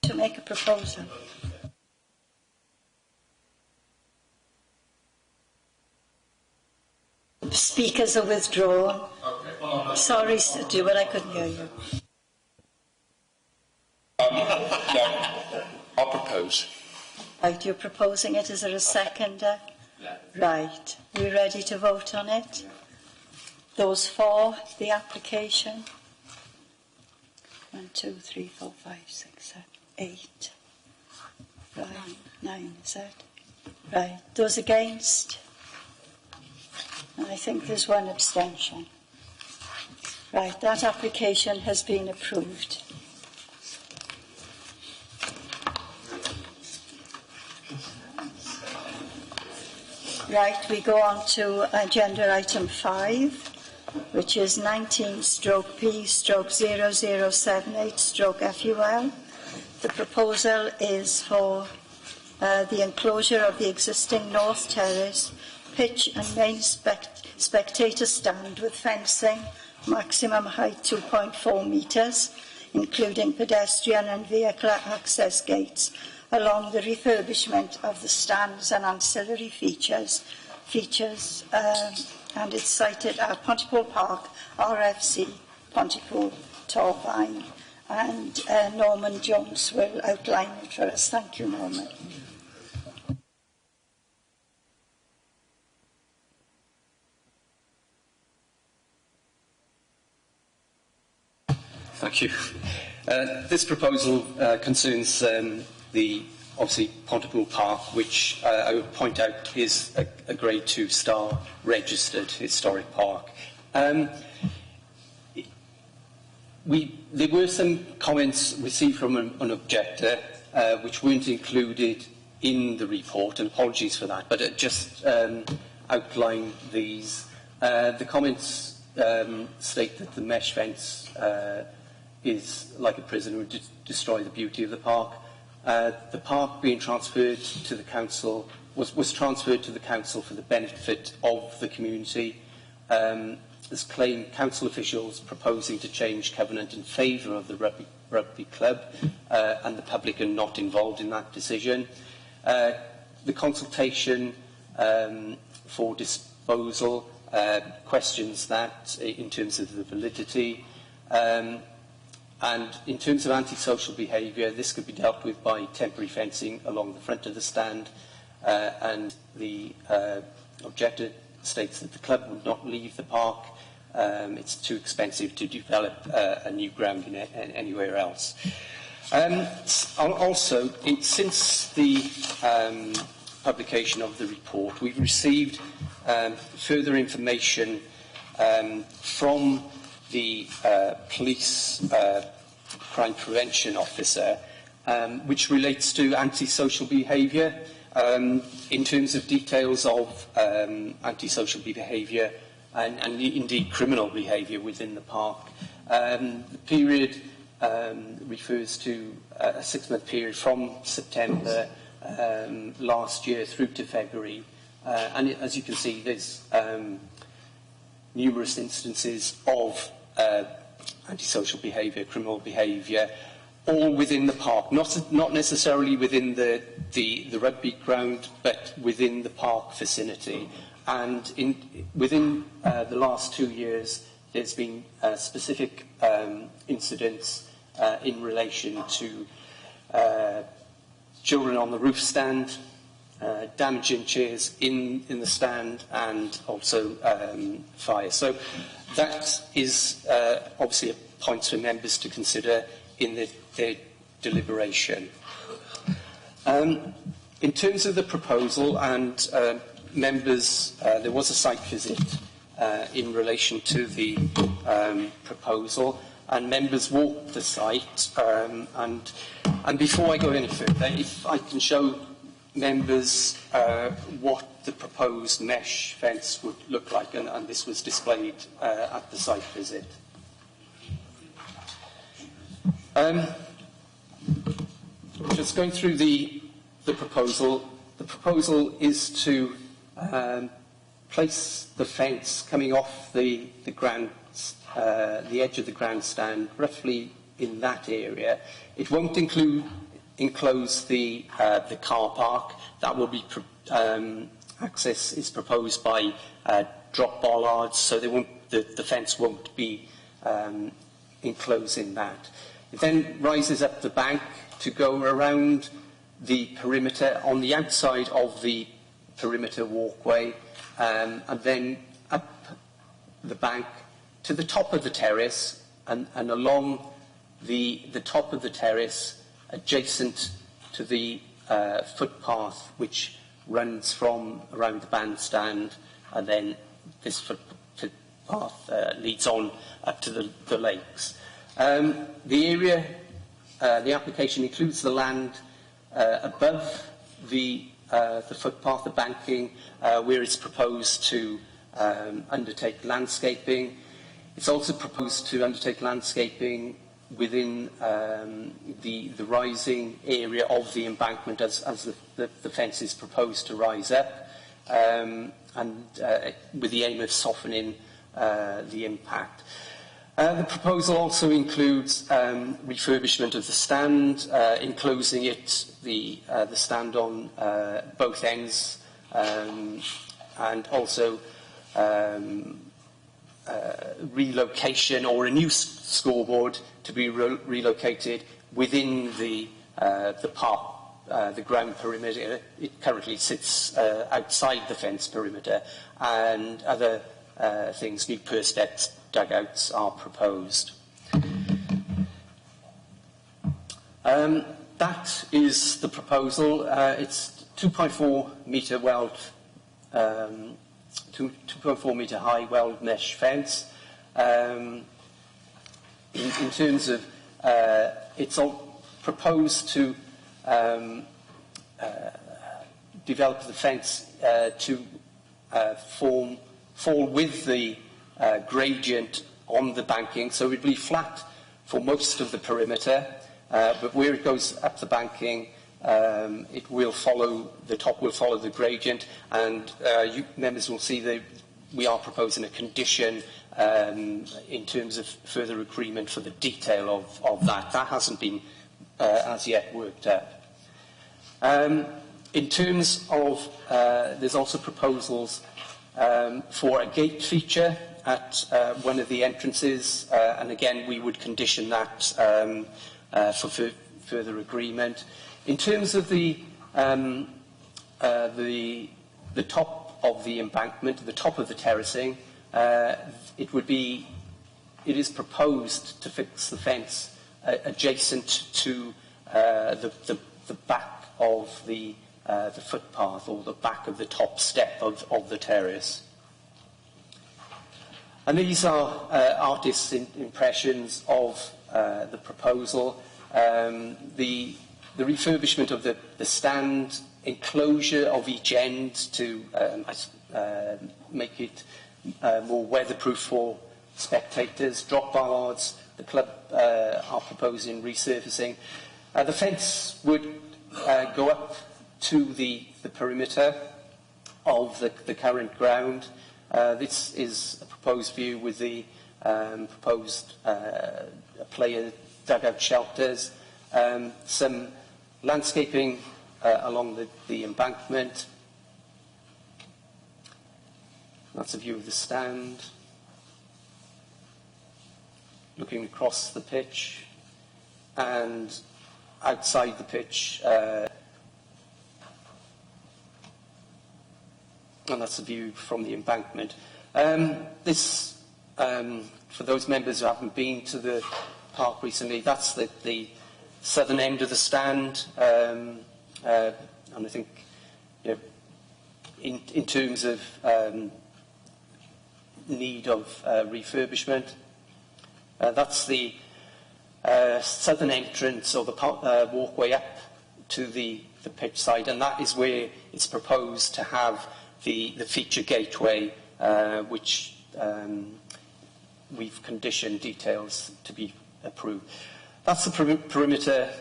To make a proposal. Speakers are withdrawn. Sorry, Stuart, I couldn't hear you. I'll propose. Right, you're proposing it. Is there a seconder? Right. We ready to vote on it? Those for the application? 1, 2, 3, 4, 5, 6, 7, 8. Right, 9, is that? Right. Those against? And I think there's one abstention. Right, that application has been approved. Right, we go on to agenda item 5, which is 19/P/0078/FUL. The proposal is for the enclosure of the existing North Terrace pitch and main spectator stand with fencing, maximum height 2.4 metres, including pedestrian and vehicle access gates, along the refurbishment of the stands and ancillary features, and it's cited at Pontypool Park, RFC, Pontypool, Torfaen, and Norman Jones will outline it for us. Thank you, Norman. Thank you. This proposal concerns the obviously Pontypool Park, which I would point out is a Grade 2 star registered historic park. There were some comments received from an objector which weren't included in the report, and apologies for that, but just outline these. The comments state that the mesh fence is like a prison, would destroy the beauty of the park. The park being transferred to the council was transferred to the council for the benefit of the community. There's claim council officials proposing to change covenant in favour of the rugby club, and the public are not involved in that decision. The consultation for disposal questions that in terms of the validity. And in terms of antisocial behaviour, this could be dealt with by temporary fencing along the front of the stand, and the objector states that the club would not leave the park. It's too expensive to develop a new ground anywhere else. Also, since the publication of the report, we've received further information from the police crime prevention officer which relates to antisocial behaviour. In terms of details of antisocial behaviour and indeed criminal behaviour within the park. The period refers to a 6-month period from September last year through to February. And as you can see, there's numerous instances of antisocial behaviour, criminal behaviour, all within the park, not necessarily within the rugby ground, but within the park vicinity. And within the last 2 years, there's been specific incidents in relation to children on the roof stand, damaging chairs in the stand, and also fire. So that is obviously a point for members to consider in their deliberation. In terms of the proposal, and members, there was a site visit in relation to the proposal, and members walked the site. And before I go any further, if I can show members what the proposed mesh fence would look like, and this was displayed at the site visit. Just going through the proposal. The proposal is to place the fence coming off the edge of the grandstand, roughly in that area. It won't enclose the car park. That will be access is proposed by drop bollards, so the fence won't be enclosing that. It then rises up the bank to go around the perimeter on the outside of the perimeter walkway, and then up the bank to the top of the terrace, and along the top of the terrace, adjacent to the footpath which runs from around the bandstand, and then this footpath leads on up to the lakes. The area, the application includes the land above the footpath, the banking, where it's proposed to undertake landscaping. It's also proposed to undertake landscaping within the rising area of the embankment as the fence is proposed to rise up, and with the aim of softening the impact. The proposal also includes refurbishment of the stand, enclosing the stand on both ends, and also relocation or a new scoreboard to be relocated within the park, the ground perimeter. It currently sits outside the fence perimeter, and other things, new perspex dugouts are proposed. That is the proposal. It's 2.4 metre weld, 2.4 metre high weld mesh fence. In terms of, it's all proposed to develop the fence to fall with the gradient on the banking, so it would be flat for most of the perimeter, but where it goes up the banking, it will follow, the top will follow the gradient, and you members will see that we are proposing a condition in terms of further agreement for the detail of that. That hasn't been as yet worked out. In terms of, there's also proposals for a gate feature at one of the entrances, and again we would condition that for further agreement. In terms of the top of the embankment, the top of the terracing, it is proposed to fix the fence adjacent to the back of the footpath, or the back of the top step of the terrace. And these are artists' impressions of the proposal. The the refurbishment of the stand, enclosure of each end to make it more weatherproof for spectators, drop bollards. The club are proposing resurfacing. The fence would go up to the perimeter of the current ground. This is a proposed view with the proposed player dugout shelters, some landscaping along the embankment. That's a view of the stand. Looking across the pitch, and outside the pitch, and that's a view from the embankment. This, for those members who haven't been to the park recently, that's the southern end of the stand, and I think, you know, in terms of need of refurbishment. That's the southern entrance or the walkway up to the pitch side, and that is where it's proposed to have the feature gateway, which we've conditioned details to be approved. That's the perimeter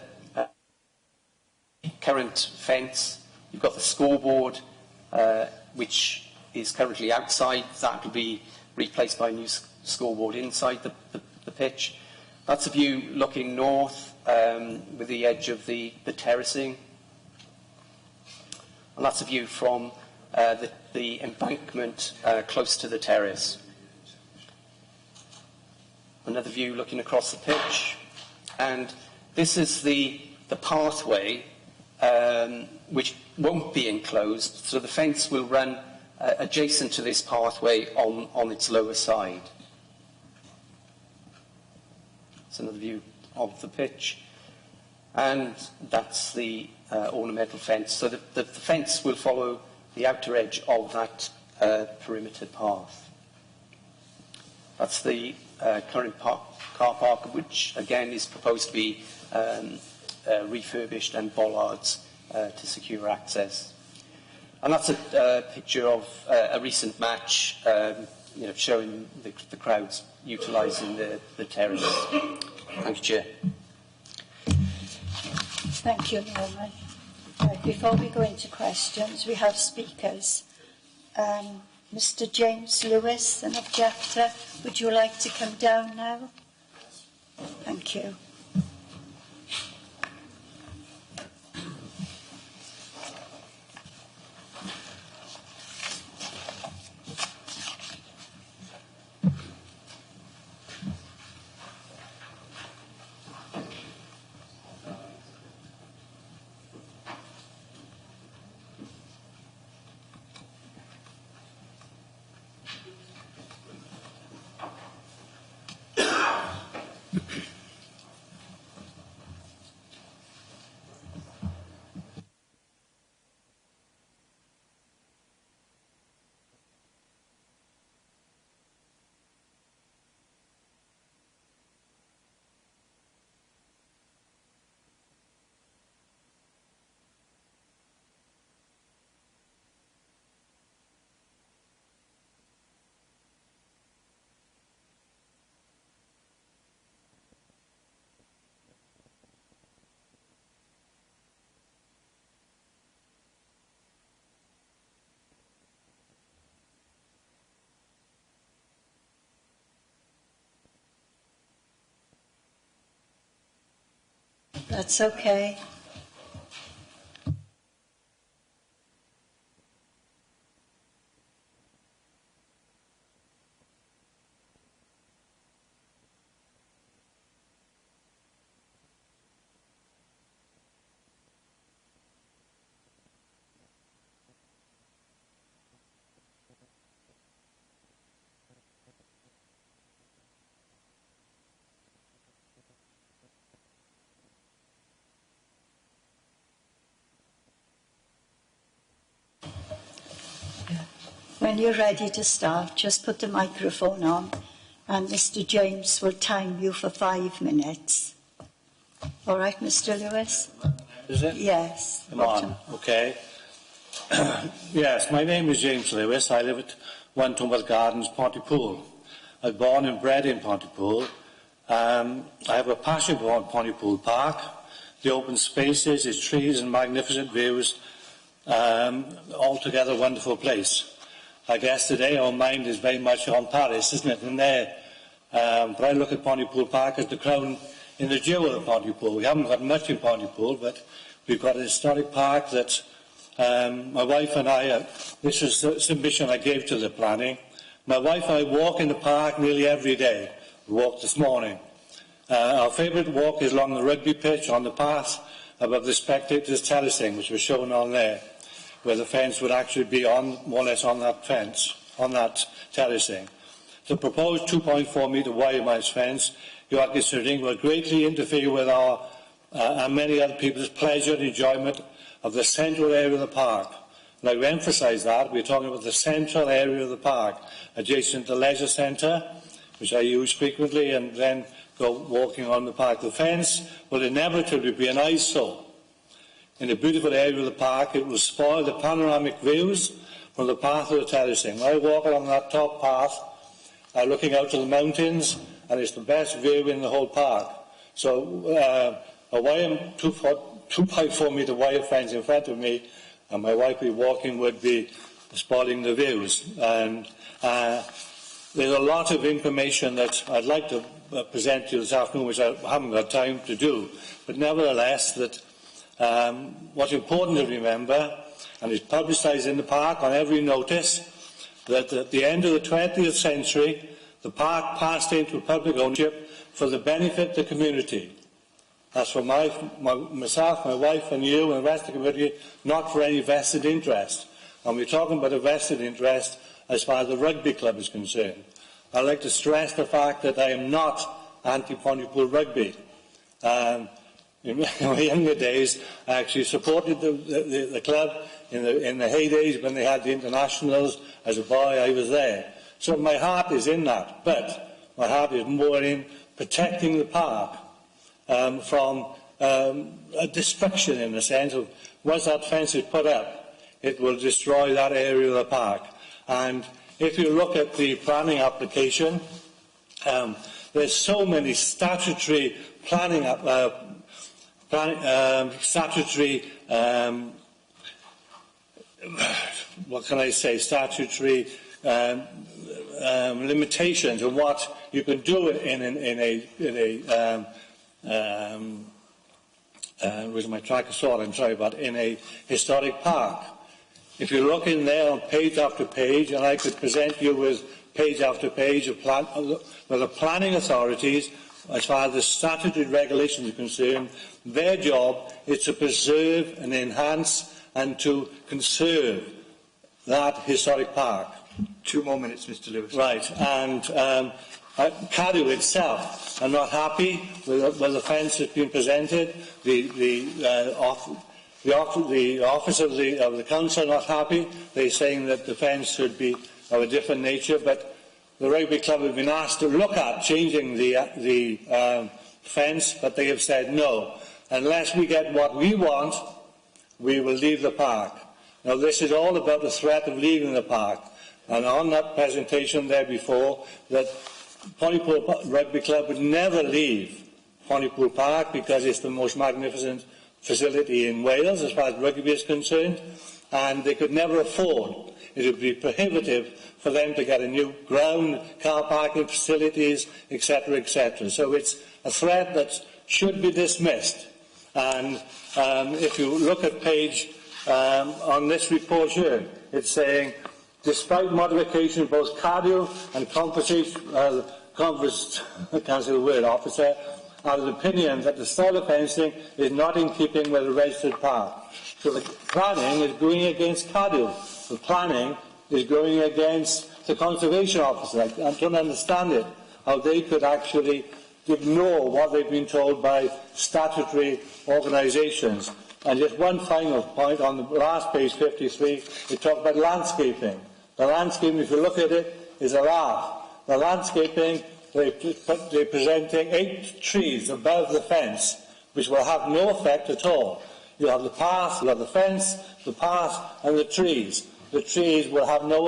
current fence. You've got the scoreboard, which is currently outside. That will be replaced by a new scoreboard inside the pitch. That's a view looking north with the edge of the terracing. And that's a view from the embankment close to the terrace. Another view looking across the pitch. And this is the pathway which won't be enclosed, so the fence will run adjacent to this pathway on its lower side. It's another view of the pitch, and that's the ornamental fence. So the fence will follow the outer edge of that perimeter path. That's the current car park, which again is proposed to be refurbished, and bollards to secure access. And that's a picture of a recent match, you know, showing the crowds utilising the terrace. Thank you, Chair. Thank you, Norman. Before we go into questions, we have speakers. Mr. James Lewis, an objector. Would you like to come down now? Thank you. That's okay. When you're ready to start, just put the microphone on and Mr. James will time you for 5 minutes. All right, Mr. Lewis? is it? Yes. Come on, okay. Yes, my name is James Lewis. I live at 1 Tumworth Gardens, Pontypool. I was born and bred in Pontypool. I have a passion for Pontypool Park, the open spaces, its trees and magnificent views, altogether wonderful place. I guess today our mind is very much on Paris, isn't it, in there? But I look at Pontypool Park as the crown in the jewel of Pontypool. We haven't got much in Pontypool, but we've got a historic park that my wife and I, this was the submission I gave to the planning. My wife and I walk in the park nearly every day. We walked this morning. Our favourite walk is along the rugby pitch on the path above the spectators' terracing, which was shown on there, where the fence would actually be on, more or less on that fence, on that terracing. The proposed 2.4 metre wide mesh fence, you are considering, will greatly interfere with our and many other people's pleasure and enjoyment of the central area of the park. And I will emphasise that we're talking about the central area of the park, adjacent to the leisure centre, which I use frequently, and then go walking on the park. The fence will inevitably be an eyesore. In the beautiful area of the park, it will spoil the panoramic views from the path of the terracing. When I walk along that top path, looking out to the mountains, and it's the best view in the whole park. So a wire, 2.4 metre wire fence in front of me, and my wife will be walking would be spoiling the views. And there's a lot of information that I'd like to present to you this afternoon, which I haven't got time to do. But nevertheless, that what's important to remember, and it's publicised in the park on every notice, that at the end of the 20th century, the park passed into public ownership for the benefit of the community. That's for myself, my wife and you and the rest of the community, not for any vested interest. And we're talking about a vested interest as far as the rugby club is concerned. I'd like to stress the fact that I am not anti-Pontypool rugby. In my younger days, I actually supported the club in the heydays when they had the internationals. As a boy, I was there. So my heart is in that, but my heart is more in protecting the park from a destruction, in the sense of once that fence is put up, it will destroy that area of the park. And if you look at the planning application, there's so many statutory planning, what can I say, statutory limitations on what you can do where's my track of thought, I'm sorry, but in a historic park. If you look in there on page after page, and I could present you with page after page of where the planning authorities, as far as the statutory regulations are concerned, their job is to preserve and enhance and to conserve that historic park. 2 more minutes, Mr. Lewis. Right, and Cardew itself are not happy with the fence that's been presented. The office of the council are not happy. They're saying that the fence should be of a different nature, but the rugby club have been asked to look at changing the fence, but they have said no. Unless we get what we want, we will leave the park. Now, this is all about the threat of leaving the park. And on that presentation there before, that Pontypool Rugby Club would never leave Pontypool Park because it's the most magnificent facility in Wales as far as rugby is concerned, and they could never afford. It would be prohibitive for them to get a new ground, car parking facilities, etc., etc. So it's a threat that should be dismissed. And if you look at page on this report here, it's saying, despite modification, both Cardew and I can't say the word, officer, are of the opinion that the style of fencing is not in keeping with the registered park. So the planning is going against Cardew. The planning is going against the conservation officer. I don't understand it, how they could actually ignore what they've been told by statutory organisations. And just one final point, on the last page, 53, it talks about landscaping. The landscaping, if you look at it, is a laugh. The landscaping, they're presenting 8 trees above the fence, which will have no effect at all. You have the path, you have the fence, the path and the trees. The trees will have no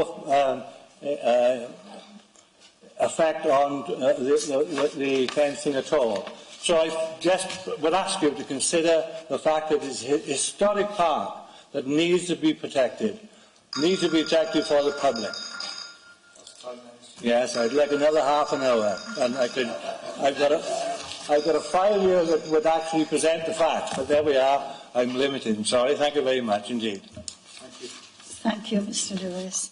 effect on the fencing at all. So I just would ask you to consider the fact that it's a historic park that needs to be protected for the public. Yes, I'd like another half an hour, and I've got a file here that would actually present the facts, but there we are. I'm limited. I'm sorry. Thank you very much indeed. Thank you, Mr. Lewis.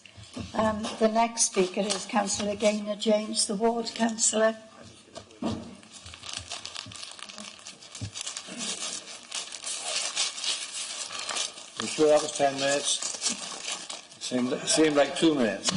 The next speaker is Councillor Gaynor James, the ward councillor. You sure that was 10 minutes? Seemed like 2 minutes.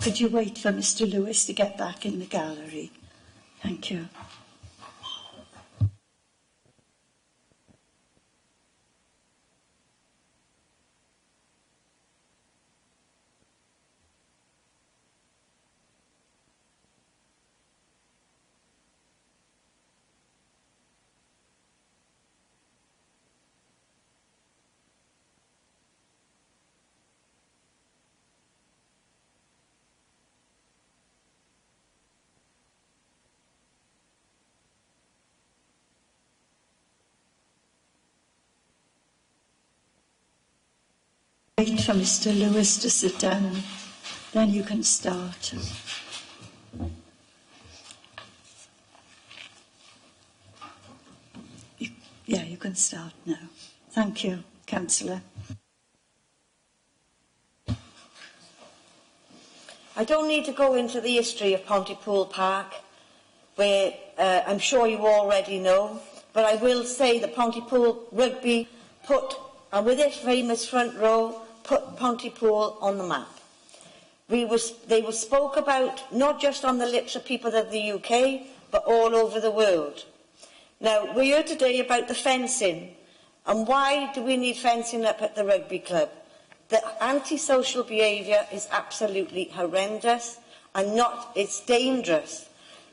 Could you wait for Mr. Lewis to get back in the gallery? Thank you. Wait for Mr. Lewis to sit down, then you can start. Yeah, you can start now. Thank you, Councillor. I don't need to go into the history of Pontypool Park, where I'm sure you already know, but I will say that Pontypool Rugby put, and with its famous front row, put Pontypool on the map. They were spoke about not just on the lips of people of the UK, but all over the world. Now, we're here today about the fencing, and why do we need fencing up at the rugby club? The antisocial behaviour is absolutely horrendous, and it's dangerous.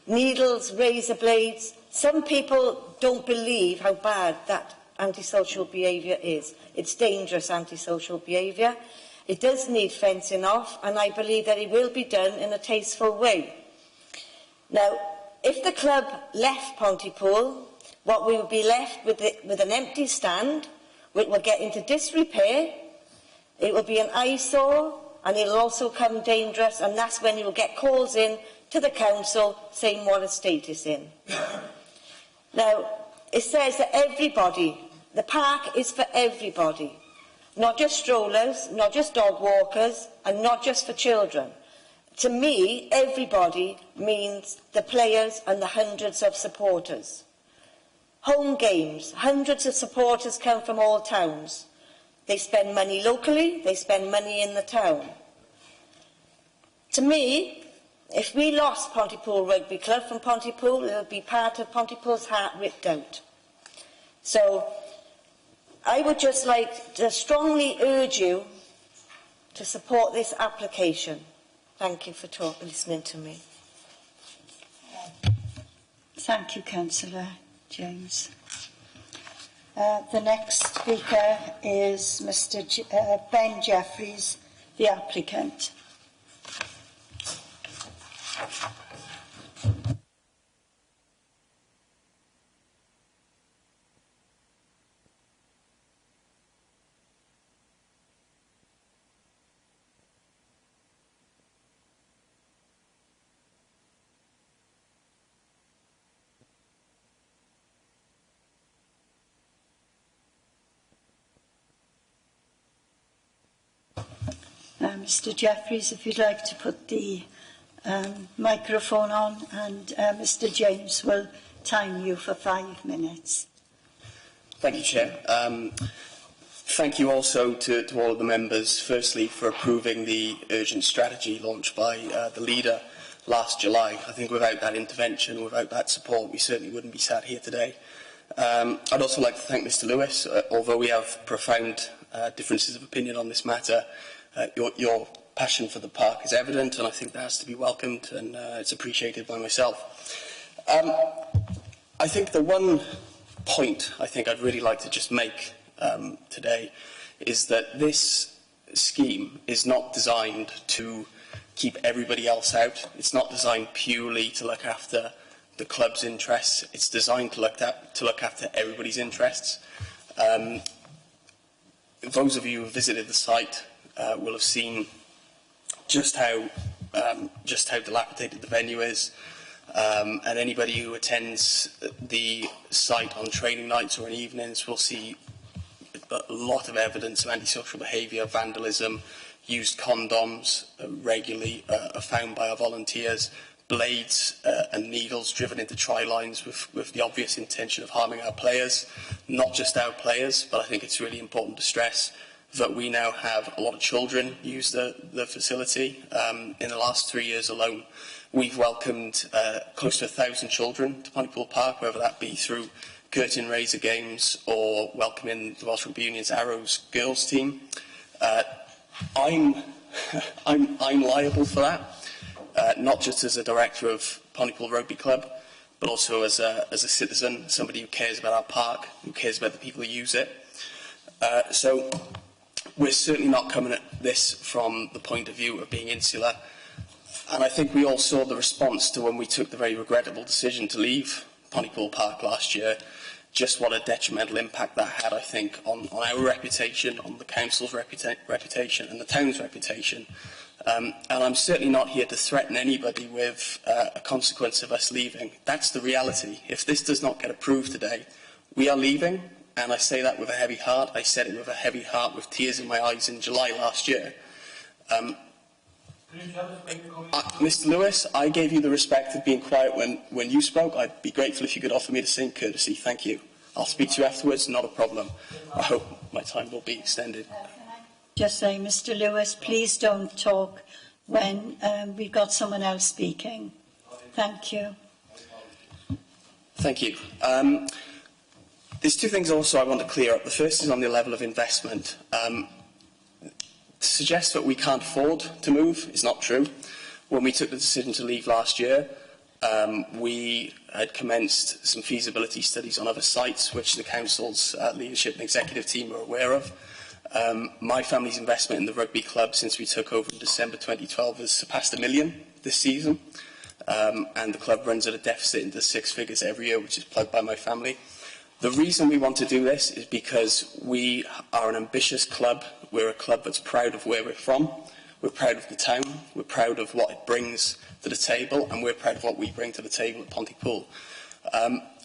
Needles, razor blades. Some people don't believe how bad that antisocial behaviour is. It's dangerous antisocial behaviour. It does need fencing off, and I believe that it will be done in a tasteful way. Now, if the club left Pontypool, what we will be left with an empty stand, which will get into disrepair. It will be an eyesore, and it will also come dangerous, and that's when you will get calls in to the council saying what a state it's in. Now, it says that everybody, the park is for everybody, not just strollers, not just dog walkers, and not just for children. To me, everybody means the players and the hundreds of supporters. Home games, hundreds of supporters come from all towns. They spend money locally, they spend money in the town. To me, if we lost Pontypool Rugby Club from Pontypool, it would be part of Pontypool's heart ripped out. So, I would just like to strongly urge you to support this application. Thank you for listening to me. Thank you, Councillor James. The next speaker is Mr. Ben Jeffries, the applicant. Mr Jeffries, if you'd like to put the microphone on, and Mr James will time you for 5 minutes. Thank you, Chair. Thank you also to all of the members, firstly, for approving the urgent strategy launched by the leader last July. I think without that intervention, without that support, we certainly wouldn't be sat here today. I'd also like to thank Mr Lewis. Although we have profound differences of opinion on this matter, your passion for the park is evident, and I think that has to be welcomed, and it's appreciated by myself. I think the one point I think I'd really like to just make today is that this scheme is not designed to keep everybody else out. It's not designed purely to look after the club's interests. It's designed to look after everybody's interests. Those of you who have visited the site will have seen just how dilapidated the venue is. And anybody who attends the site on training nights or in evenings will see a lot of evidence of antisocial behaviour, vandalism, used condoms regularly are found by our volunteers, blades and needles driven into tri-lines with the obvious intention of harming our players. Not just our players, but I think it's really important to stress that we now have a lot of children use the facility. In the last 3 years alone, we've welcomed close to 1,000 children to Pontypool Park, whether that be through curtain raiser games or welcoming the Welsh Rugby Union's Arrows girls team. I'm liable for that, not just as a director of Pontypool Rugby Club, but also as a citizen, somebody who cares about our park, who cares about the people who use it. So we're certainly not coming at this from the point of view of being insular. And I think we all saw the response to when we took the very regrettable decision to leave Pontypool Park last year, just what a detrimental impact that had, I think, on our reputation, on the council's reputation and the town's reputation. And I'm certainly not here to threaten anybody with a consequence of us leaving. That's the reality. If this does not get approved today, we are leaving, and I say that with a heavy heart. I said it with a heavy heart, with tears in my eyes in July last year. Mr Lewis, I gave you the respect of being quiet when you spoke. I'd be grateful if you could offer me the same courtesy. Thank you. I'll speak to you afterwards, not a problem. I hope my time will be extended. Just say, Mr Lewis, please don't talk when we've got someone else speaking. Thank you. Thank you. There's two things also I want to clear up. The first is on the level of investment. To suggest that we can't afford to move is not true. When we took the decision to leave last year, we had commenced some feasibility studies on other sites, which the council's leadership and executive team are aware of. My family's investment in the rugby club since we took over in December 2012 has surpassed £1 million this season, and the club runs at a deficit into 6 figures every year, which is plugged by my family. The reason we want to do this is because we are an ambitious club. We're a club that's proud of where we're from. We're proud of the town. We're proud of what it brings to the table, and we're proud of what we bring to the table at Pontypool.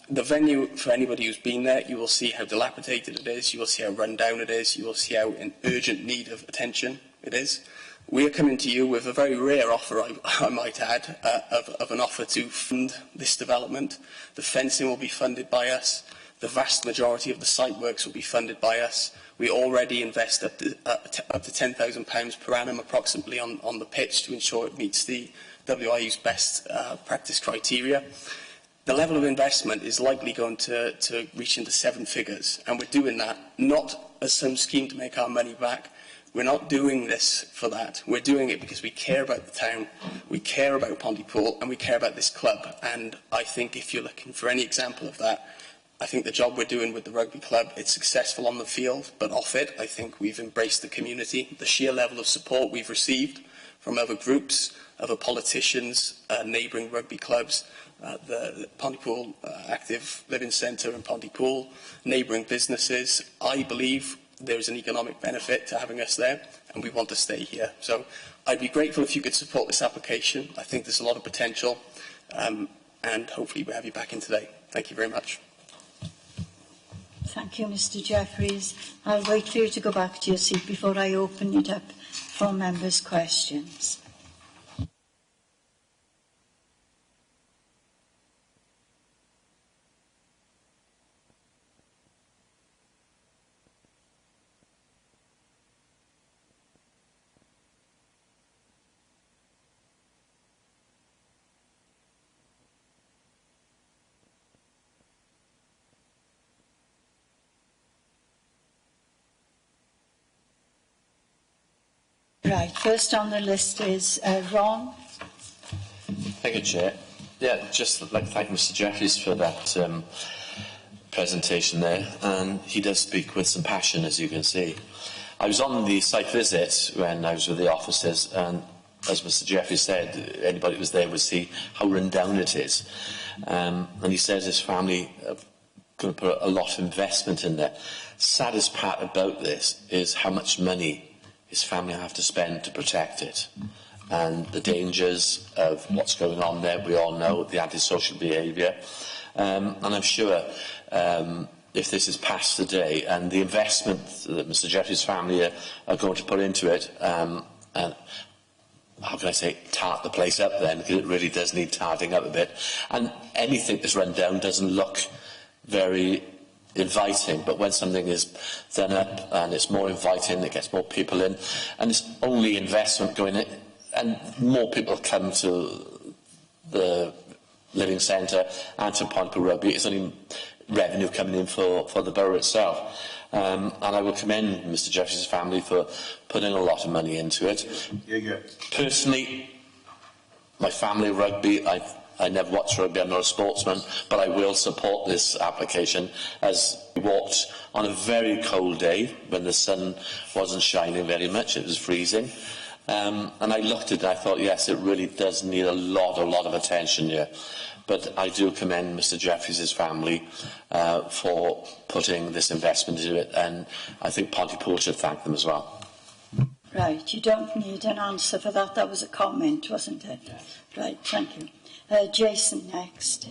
The venue, for anybody who's been there, you will see how dilapidated it is. You will see how run down it is. You will see how in urgent need of attention it is. We are coming to you with a very rare offer, I might add, of an offer to fund this development. The fencing will be funded by us. The vast majority of the site works will be funded by us. We already invest up to £10,000 per annum approximately on the pitch to ensure it meets the WIU's best practice criteria. The level of investment is likely going to reach into 7 figures, and we're doing that not as some scheme to make our money back. We're not doing this for that. We're doing it because we care about the town, we care about Pontypool, and we care about this club. And I think if you're looking for any example of that, I think the job we're doing with the rugby club, it's successful on the field, but off it, I think we've embraced the community. The sheer level of support we've received from other groups, other politicians, neighbouring rugby clubs, the Pontypool Active Living Centre in Pontypool, neighbouring businesses. I believe there is an economic benefit to having us there, and we want to stay here. So I'd be grateful if you could support this application. I think there's a lot of potential, and hopefully we'll have you back in today. Thank you very much. Thank you, Mr Jeffries. I'll wait for you to go back to your seat before I open it up for members' questions. Right, first on the list is Ron. Thank you, Chair. Yeah, just like to thank Mr Jeffries for that presentation there, and he does speak with some passion, as you can see. I was on the site visit when I was with the officers, and as Mr Jeffries said, anybody who was there would see how run down it is. And he says his family are going to put a lot of investment in there. Saddest part about this is how much money his family have to spend to protect it, and the dangers of what's going on there. We all know the antisocial behaviour, and I'm sure if this is passed today and the investment that Mr Jeffries' family are going to put into it, and how can I say, tart the place up then, because it really does need tarting up a bit, and anything that's run down doesn't look very inviting, but when something is done up and it's more inviting, it gets more people in, and it's only investment going in, and more people come to the Living Centre and to Pontypool Rugby. It's only revenue coming in for the borough itself. And I will commend Mr Jeffries' family for putting a lot of money into it. Personally, my family rugby, I never watch rugby, I'm not a sportsman, but I will support this application, as we walked on a very cold day when the sun wasn't shining very much, it was freezing. And I looked at it and I thought, yes, it really does need a lot of attention here. But I do commend Mr Jeffries' family for putting this investment into it, and I think Pontypool should thank them as well. Right, you don't need an answer for that. That was a comment, wasn't it? Yeah. Right, thank you. Jason next.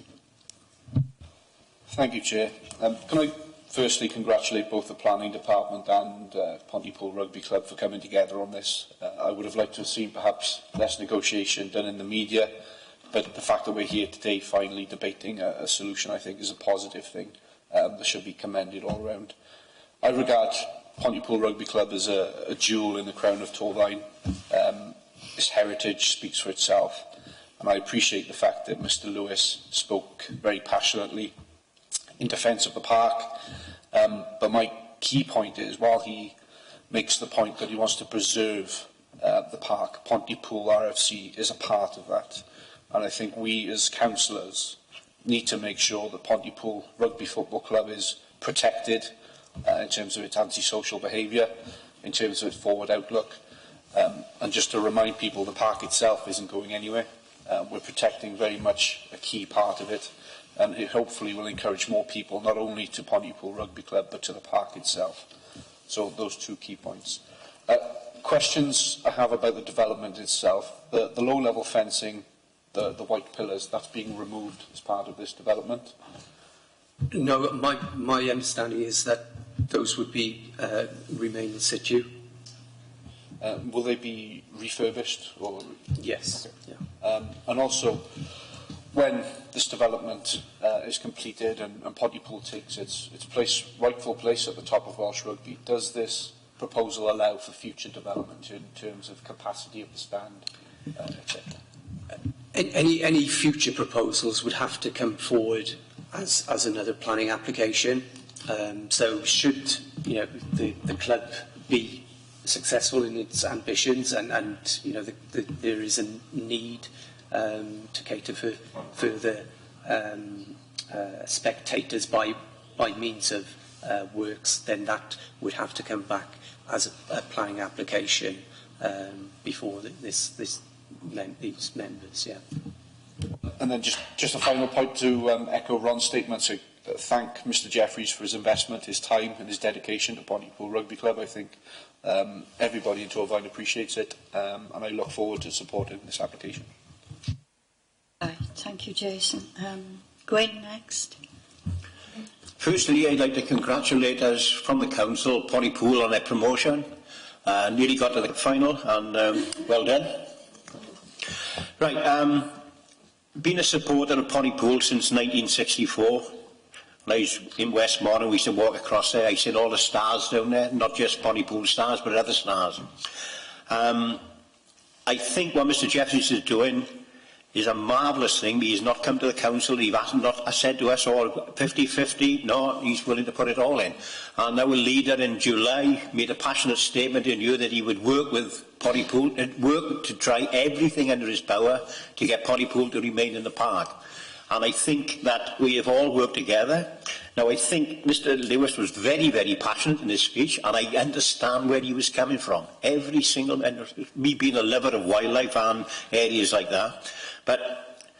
Thank you, Chair. Can I firstly congratulate both the Planning Department and Pontypool Rugby Club for coming together on this. I would have liked to have seen perhaps less negotiation done in the media, but the fact that we're here today finally debating a solution, I think, is a positive thing that should be commended all round. I regard Pontypool Rugby Club as a jewel in the crown of Torfaen. Its heritage speaks for itself. And I appreciate the fact that Mr Lewis spoke very passionately in defence of the park. But my key point is, while he makes the point that he wants to preserve the park, Pontypool RFC is a part of that. And I think we as councillors need to make sure that Pontypool Rugby Football Club is protected in terms of its antisocial behaviour, in terms of its forward outlook. And just to remind people, the park itself isn't going anywhere. We're protecting very much a key part of it, and it hopefully will encourage more people, not only to Pontypool Rugby Club, but to the park itself. So those two key points. Questions I have about the development itself. The low-level fencing, the white pillars, that's being removed as part of this development? No, my understanding is that those would be remain in situ. Will they be refurbished? Or? Yes. Yeah. And also, when this development is completed and Pontypool takes its rightful place at the top of Welsh rugby, does this proposal allow for future development in terms of capacity of the stand, etc.? Any future proposals would have to come forward as another planning application. So should the club be successful in its ambitions, and there is a need to cater for further spectators by means of works, then that would have to come back as a planning application before these members. Yeah. And then just a final point to echo Ron's statement. So thank Mr Jeffries for his investment, his time and his dedication to Pontypool Rugby Club. I think everybody in Torfaen appreciates it, and I look forward to supporting this application. Right, thank you, Jason. Gwen next. Firstly, I'd like to congratulate us from the Council, Pontypool, on their promotion. Nearly got to the final, and well done. Right, been a supporter of Pontypool since 1964. When I was in Westmorland, we used to walk across there. I seen all the stars down there, not just Pontypool stars, but other stars. I think what Mr Jeffries is doing is a marvellous thing. He's not come to the council. He's not said to us all 50-50. No, he's willing to put it all in. And our leader in July made a passionate statement in you that he would work with Pontypool and work to try everything under his power to get Pontypool to remain in the park. And I think that we have all worked together. Now, I think Mr Lewis was very, very passionate in his speech, and I understand where he was coming from. Every single, and me being a lover of wildlife and areas like that. But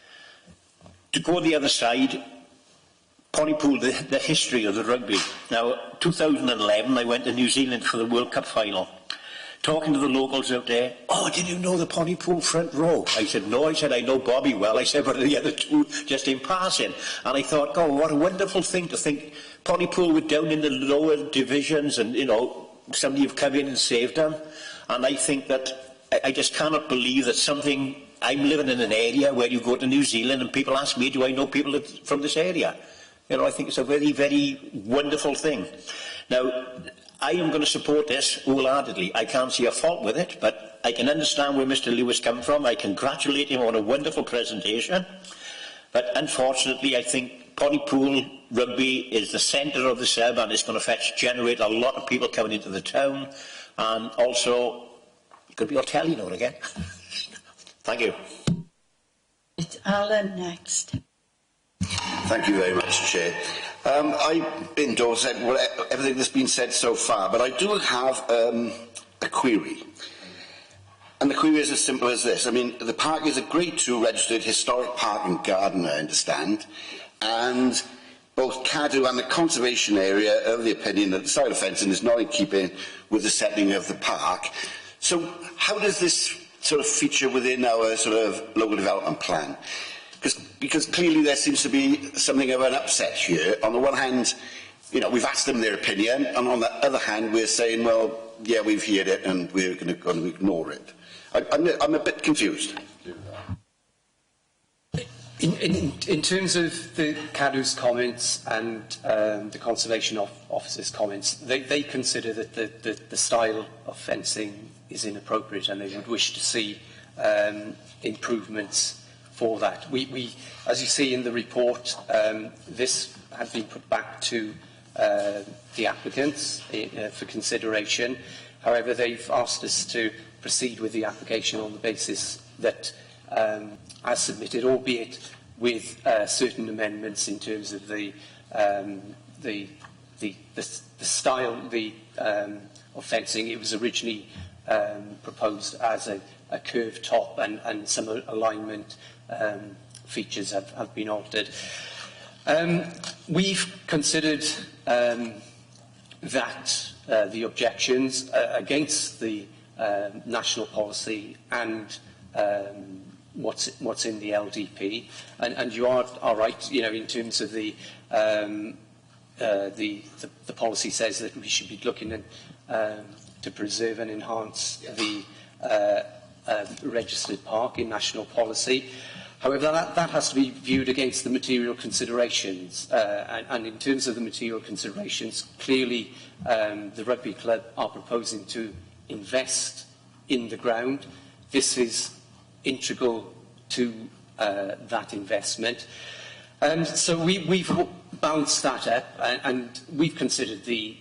to go the other side, Pontypool, the history of the rugby. Now, 2011, I went to New Zealand for the World Cup final. Talking to the locals out there, oh, did you know the Pontypool front row? I said, no. I said, I know Bobby well. I said, but the other two just in passing. And I thought, God, what a wonderful thing to think Pontypool were down in the lower divisions and, you know, somebody have come in and saved them. And I think that, I just cannot believe that something, I'm living in an area where you go to New Zealand and people ask me, do I know people from this area? You know, I think it's a very, very wonderful thing. Now, I am going to support this wholeheartedly. I can't see a fault with it, but I can understand where Mr Lewis comes from. I congratulate him on a wonderful presentation. But unfortunately, I think Pontypool rugby is the centre of the sub, and it's going to generate a lot of people coming into the town. And also, it could be on telly now and again. Thank you. It's Alan next. Thank you very much, Chair. I endorse everything that's been said so far, but I do have a query. And the query is as simple as this. I mean, the park is a Grade 2 registered historic park and garden, I understand, and both CADU and the conservation area are of the opinion that the style of fencing is not in keeping with the setting of the park. So how does this sort of feature within our sort of local development plan? Because clearly there seems to be something of an upset here. On the one hand, you know, we've asked them their opinion, and on the other hand, we're saying, well, yeah, we've heard it, and we're going to ignore it. I'm a bit confused. In terms of the CADU's comments and the Conservation Officer's comments, they consider that the style of fencing is inappropriate, and they would wish to see improvements for that. We, as you see in the report, this had been put back to the applicants for consideration. However, they've asked us to proceed with the application on the basis that, as submitted, albeit with certain amendments in terms of the style of fencing. It was originally proposed as a curved top, and some alignment features have been altered. We've considered that the objections against the national policy and what's in the LDP, and you are right, you know, in terms of the policy says that we should be looking at to preserve and enhance the registered park in national policy. However, that has to be viewed against the material considerations, and in terms of the material considerations, clearly the rugby club are proposing to invest in the ground. This is integral to that investment. So we've balanced that up, and we've considered the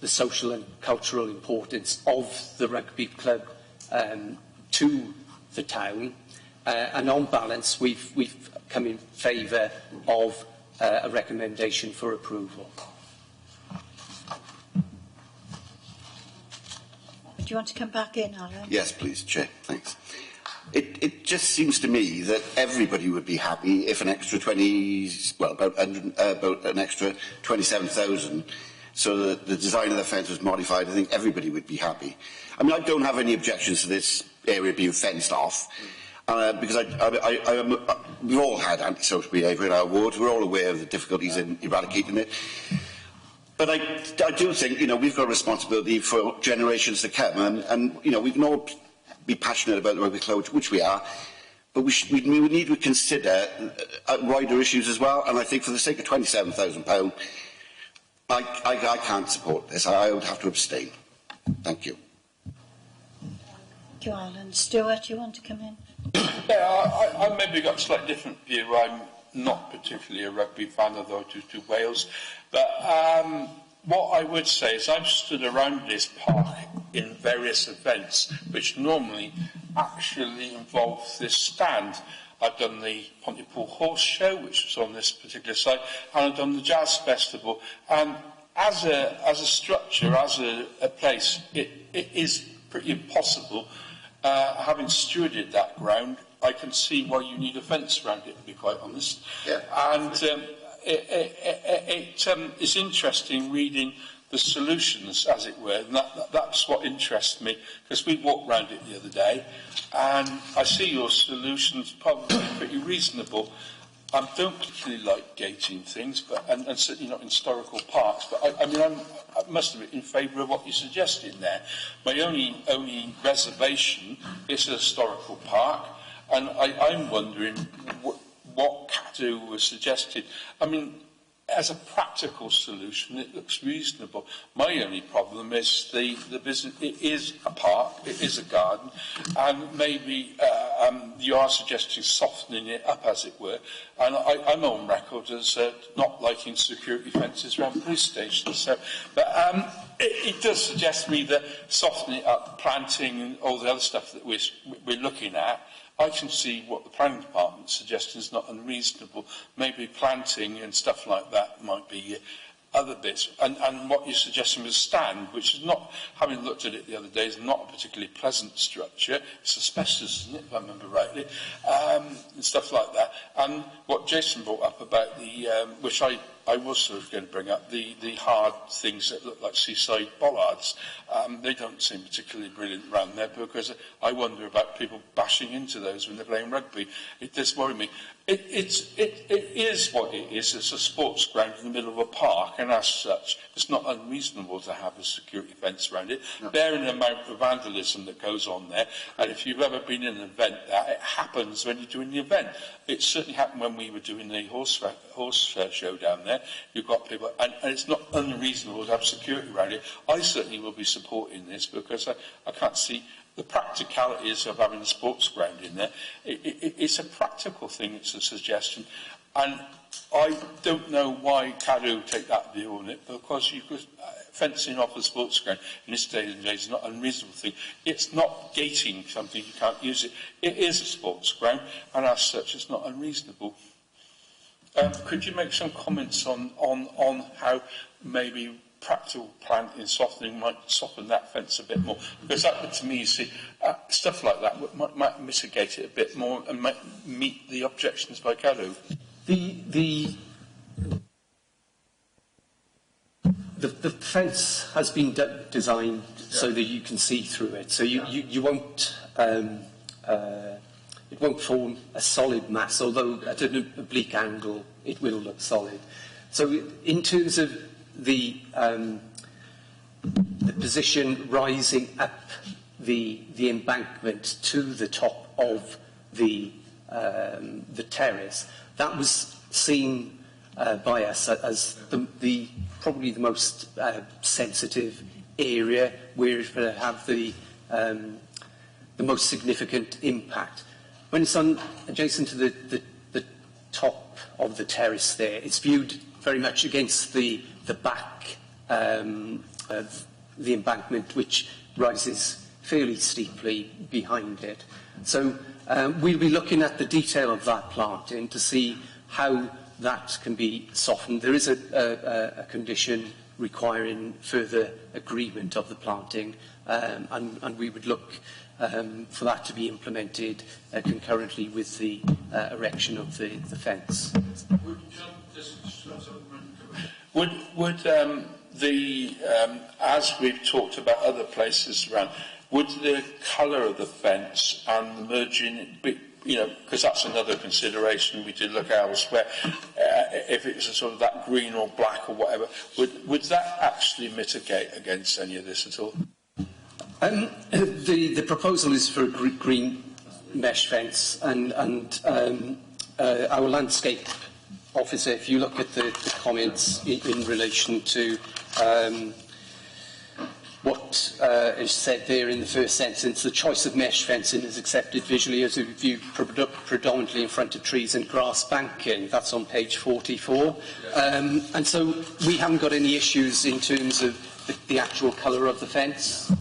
social and cultural importance of the rugby club to the town. And on balance, we've come in favour of a recommendation for approval. Do you want to come back in, Alan? Yes, please, Chair. Thanks. It just seems to me that everybody would be happy if an extra about an extra 27,000, so that the design of the fence was modified. I think everybody would be happy. I mean, I don't have any objections to this area being fenced off. Because we've all had antisocial behaviour in our ward. We're all aware of the difficulties in eradicating it. But I do think, we've got a responsibility for generations to come, and we can all be passionate about the rugby club, which we are, but we need to consider wider issues as well, and I think for the sake of £27,000, I can't support this. I would have to abstain. Thank you. Thank you, Alan. Stuart, you want to come in? Yeah, I maybe got a slightly different view. I'm not particularly a rugby fan, although I do to Wales. But what I would say is I've stood around this park in various events, which normally actually involve this stand. I've done the Pontypool Horse Show, which was on this particular site, and I've done the Jazz Festival. And as a structure, as a place, it is pretty impossible. Having stewarded that ground, I can see why you need a fence around it, to be quite honest. Yeah. And it's interesting reading the solutions, as it were, and that's what interests me, because we walked round it the other day, and I see your solutions probably pretty reasonable. I don't particularly like gating things, and certainly not in historical parks, but I must admit in favour of what you're suggesting there. My only reservation is a historical park, and I'm wondering what Cadw was suggested. I mean, as a practical solution, it looks reasonable. My only problem is the business. It is a park, it is a garden, and maybe you are suggesting softening it up, as it were. And I'm on record as not liking security fences around police stations. So, but it does suggest to me that softening it up, planting, and all the other stuff that we're looking at, I can see what the planning department suggesting is not unreasonable. Maybe planting and stuff like that might be other bits. And what you're suggesting with a stand, which is not, having looked at it the other day, is not a particularly pleasant structure. It's asbestos, isn't it, if I remember rightly, and stuff like that. And what Jason brought up about the, which I was sort of going to bring up, the hard things that look like seaside bollards. They don't seem particularly brilliant around there, because I wonder about people bashing into those when they're playing rugby. It does worry me. It is what it is. It's a sports ground in the middle of a park, and as such, it's not unreasonable to have a security fence around it. No. Bearing the amount of vandalism that goes on there, and if you've ever been in an event, that it happens when you're doing the event. It certainly happened when we were doing the horse show down there. You've got people, and it's not unreasonable to have security around it. I certainly will be supporting this, because I can't see the practicalities of having a sports ground in there. It's a practical thing, it's a suggestion. And I don't know why Cadw take that view on it, because you could, fencing off a sports ground in this day and age is not an unreasonable thing. It's not gating something, you can't use it. It is a sports ground, and as such, it's not unreasonable. Could you make some comments on how maybe practical planting softening might soften that fence a bit more? Because that, to me, you see, stuff like that might mitigate it a bit more and might meet the objections by Cadw. The fence has been designed so that you can see through it, so you won't. It won't form a solid mass, although at an oblique angle it will look solid. So in terms of the position rising up the embankment to the top of the terrace, that was seen by us as probably the most sensitive area where it will have the most significant impact. When it's adjacent to the top of the terrace there, it's viewed very much against the back of the embankment, which rises fairly steeply behind it. So we'll be looking at the detail of that planting to see how that can be softened. There is a condition requiring further agreement of the planting, and we would look for that to be implemented concurrently with the erection of the fence. Would as we've talked about other places around, would the colour of the fence and the merging you know, because that's another consideration we did look elsewhere. If it's a sort of that green or black or whatever, would that actually mitigate against any of this at all? The proposal is for a green mesh fence, and our landscape officer, if you look at the comments in relation to what is said there in the first sentence, the choice of mesh fencing is accepted visually as a view predominantly in front of trees and grass banking. That's on page 44. And so we haven't got any issues in terms of the actual colour of the fence,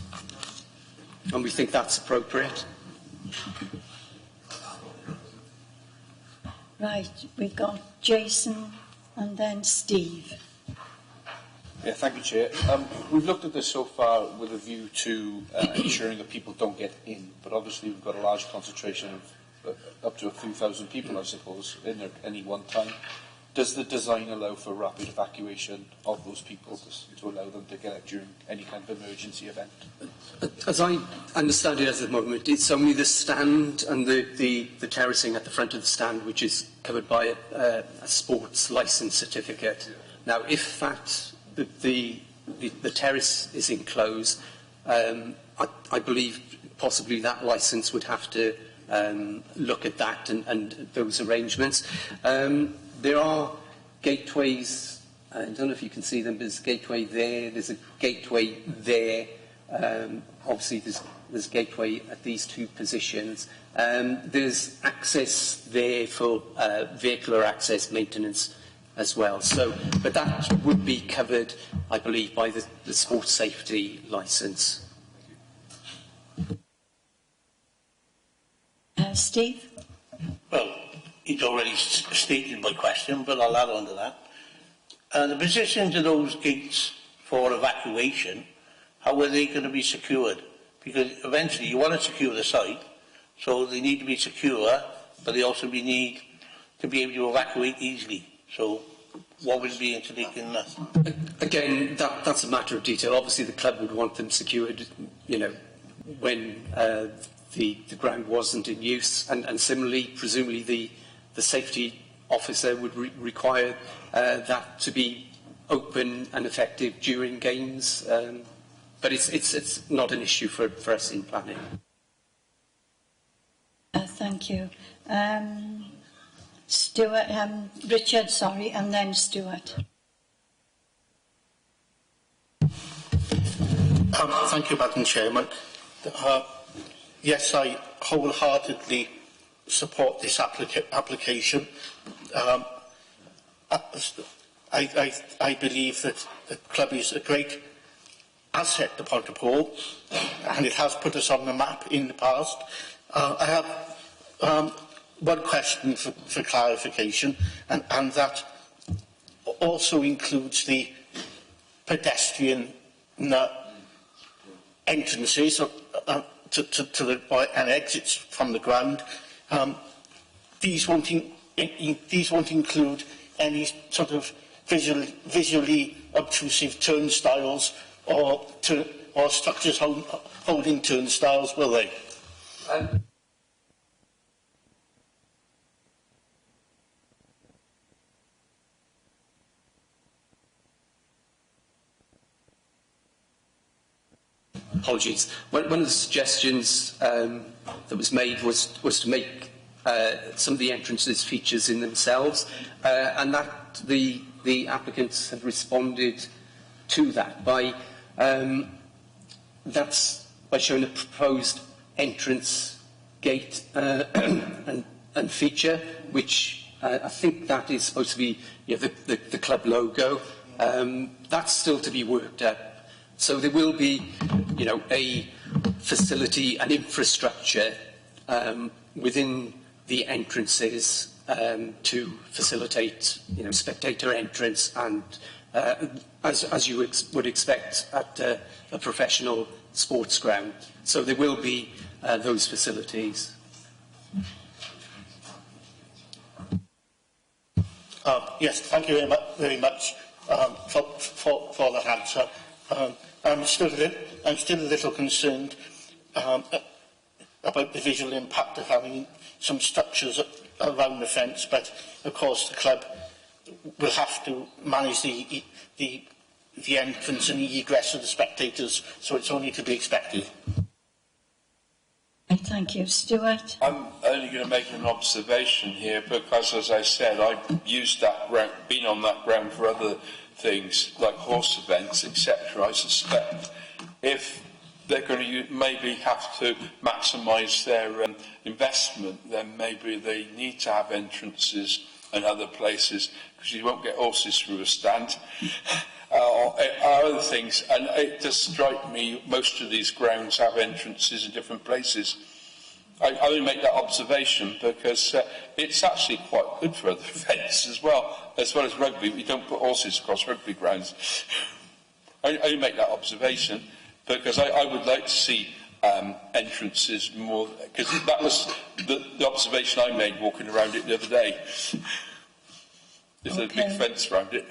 and we think that's appropriate. Right, we've got Jason and then Steve. Yeah, thank you, Chair. We've looked at this so far with a view to ensuring that people don't get in, but obviously we've got a large concentration of up to a few thousand people, I suppose, in there at any one time. Does the design allow for rapid evacuation of those people to allow them to get out during any kind of emergency event? As I understand it at the moment, it's only the stand and the terracing at the front of the stand which is covered by a sports licence certificate. Now, if that the terrace is enclosed, I believe possibly that licence would have to look at that and those arrangements. There are gateways, I don't know if you can see them, there's a gateway there, there's a gateway there, obviously there's a gateway at these two positions. There's access there for vehicular access maintenance as well. So, but that would be covered, I believe, by the sports safety licence. Steve? Well, he's already stated my question, but I'll add on to that. The positions of those gates for evacuation, how are they going to be secured? Because eventually you want to secure the site, so they need to be secure, but they also need to be able to evacuate easily. So what would be into taking that? Again, that's a matter of detail. Obviously the club would want them secured, you know, when the ground wasn't in use, and similarly, presumably the safety officer would require that to be open and effective during games, but it's not an issue for us in planning. Thank you. Stuart, Richard, sorry, and then Stuart. Thank you, Madam Chairman. Yes, I wholeheartedly support this application. I believe that the club is a great asset to Pontypool, and it has put us on the map in the past. I have one question for clarification, and that also includes the pedestrian entrances and exits from the ground. These won't include any sort of visually obtrusive turnstiles or structures holding turnstiles, will they? Apologies. One of the suggestions that was made was to make some of the entrances features in themselves, and that the applicants have responded to that by showing a proposed entrance gate and feature, which I think that is supposed to be, you know, the club logo. That's still to be worked out. So there will be, you know, a facility and infrastructure within the entrances to facilitate, you know, spectator entrance, and as you would expect at a professional sports ground. So there will be those facilities. Yes, thank you very much for that answer. I'm still a little concerned about the visual impact of having some structures around the fence, but of course the club will have to manage the entrance and the egress of the spectators, so it's only to be expected. Thank you. Stuart? I'm only going to make an observation here because, as I said, I've used that ground, been on that ground for other things like horse events, etc. I suspect if they're going to maybe have to maximise their investment, then maybe they need to have entrances and other places, because you won't get horses through a stand. Other things, and it does strike me most of these grounds have entrances in different places. I only make that observation because it's actually quite good for other events as well as rugby. We don't put horses across rugby grounds. I only make that observation because I would like to see entrances more, because that was the observation I made walking around it the other day. There's a big fence around it.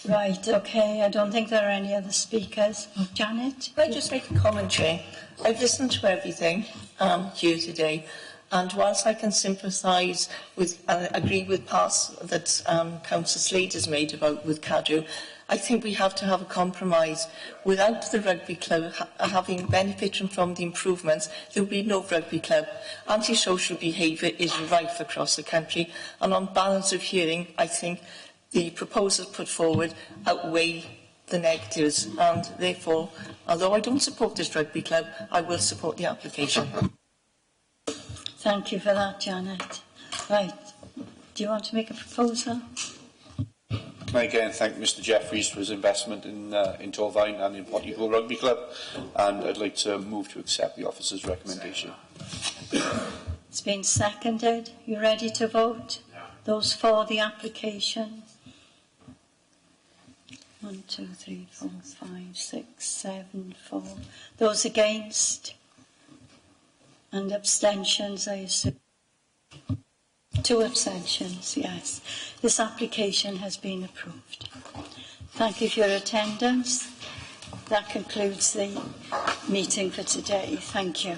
Right, okay. I don't think there are any other speakers. Oh, Janet? Can I just make a comment, Chair? I've listened to everything here today, and whilst I can sympathise with and agree with parts that Councillor Slade has made about with Cadw, I think we have to have a compromise. Without the rugby club having benefited from the improvements, there will be no rugby club. Antisocial behaviour is rife across the country, and on balance of hearing, I think the proposals put forward outweigh the negatives, and therefore, although I don't support this rugby club, I will support the application. Thank you for that, Janet. Right. Do you want to make a proposal? Can I again thank Mr Jeffries for his investment in Torfaen and in Pontypool Rugby Club, and I'd like to move to accept the officer's recommendation. It's been seconded. You ready to vote? Those for the application? 1, 2, 3, 4, 5, 6, 7, 4. Those against? And abstentions, I assume. 2 abstentions, yes. This application has been approved. Thank you for your attendance. That concludes the meeting for today. Thank you.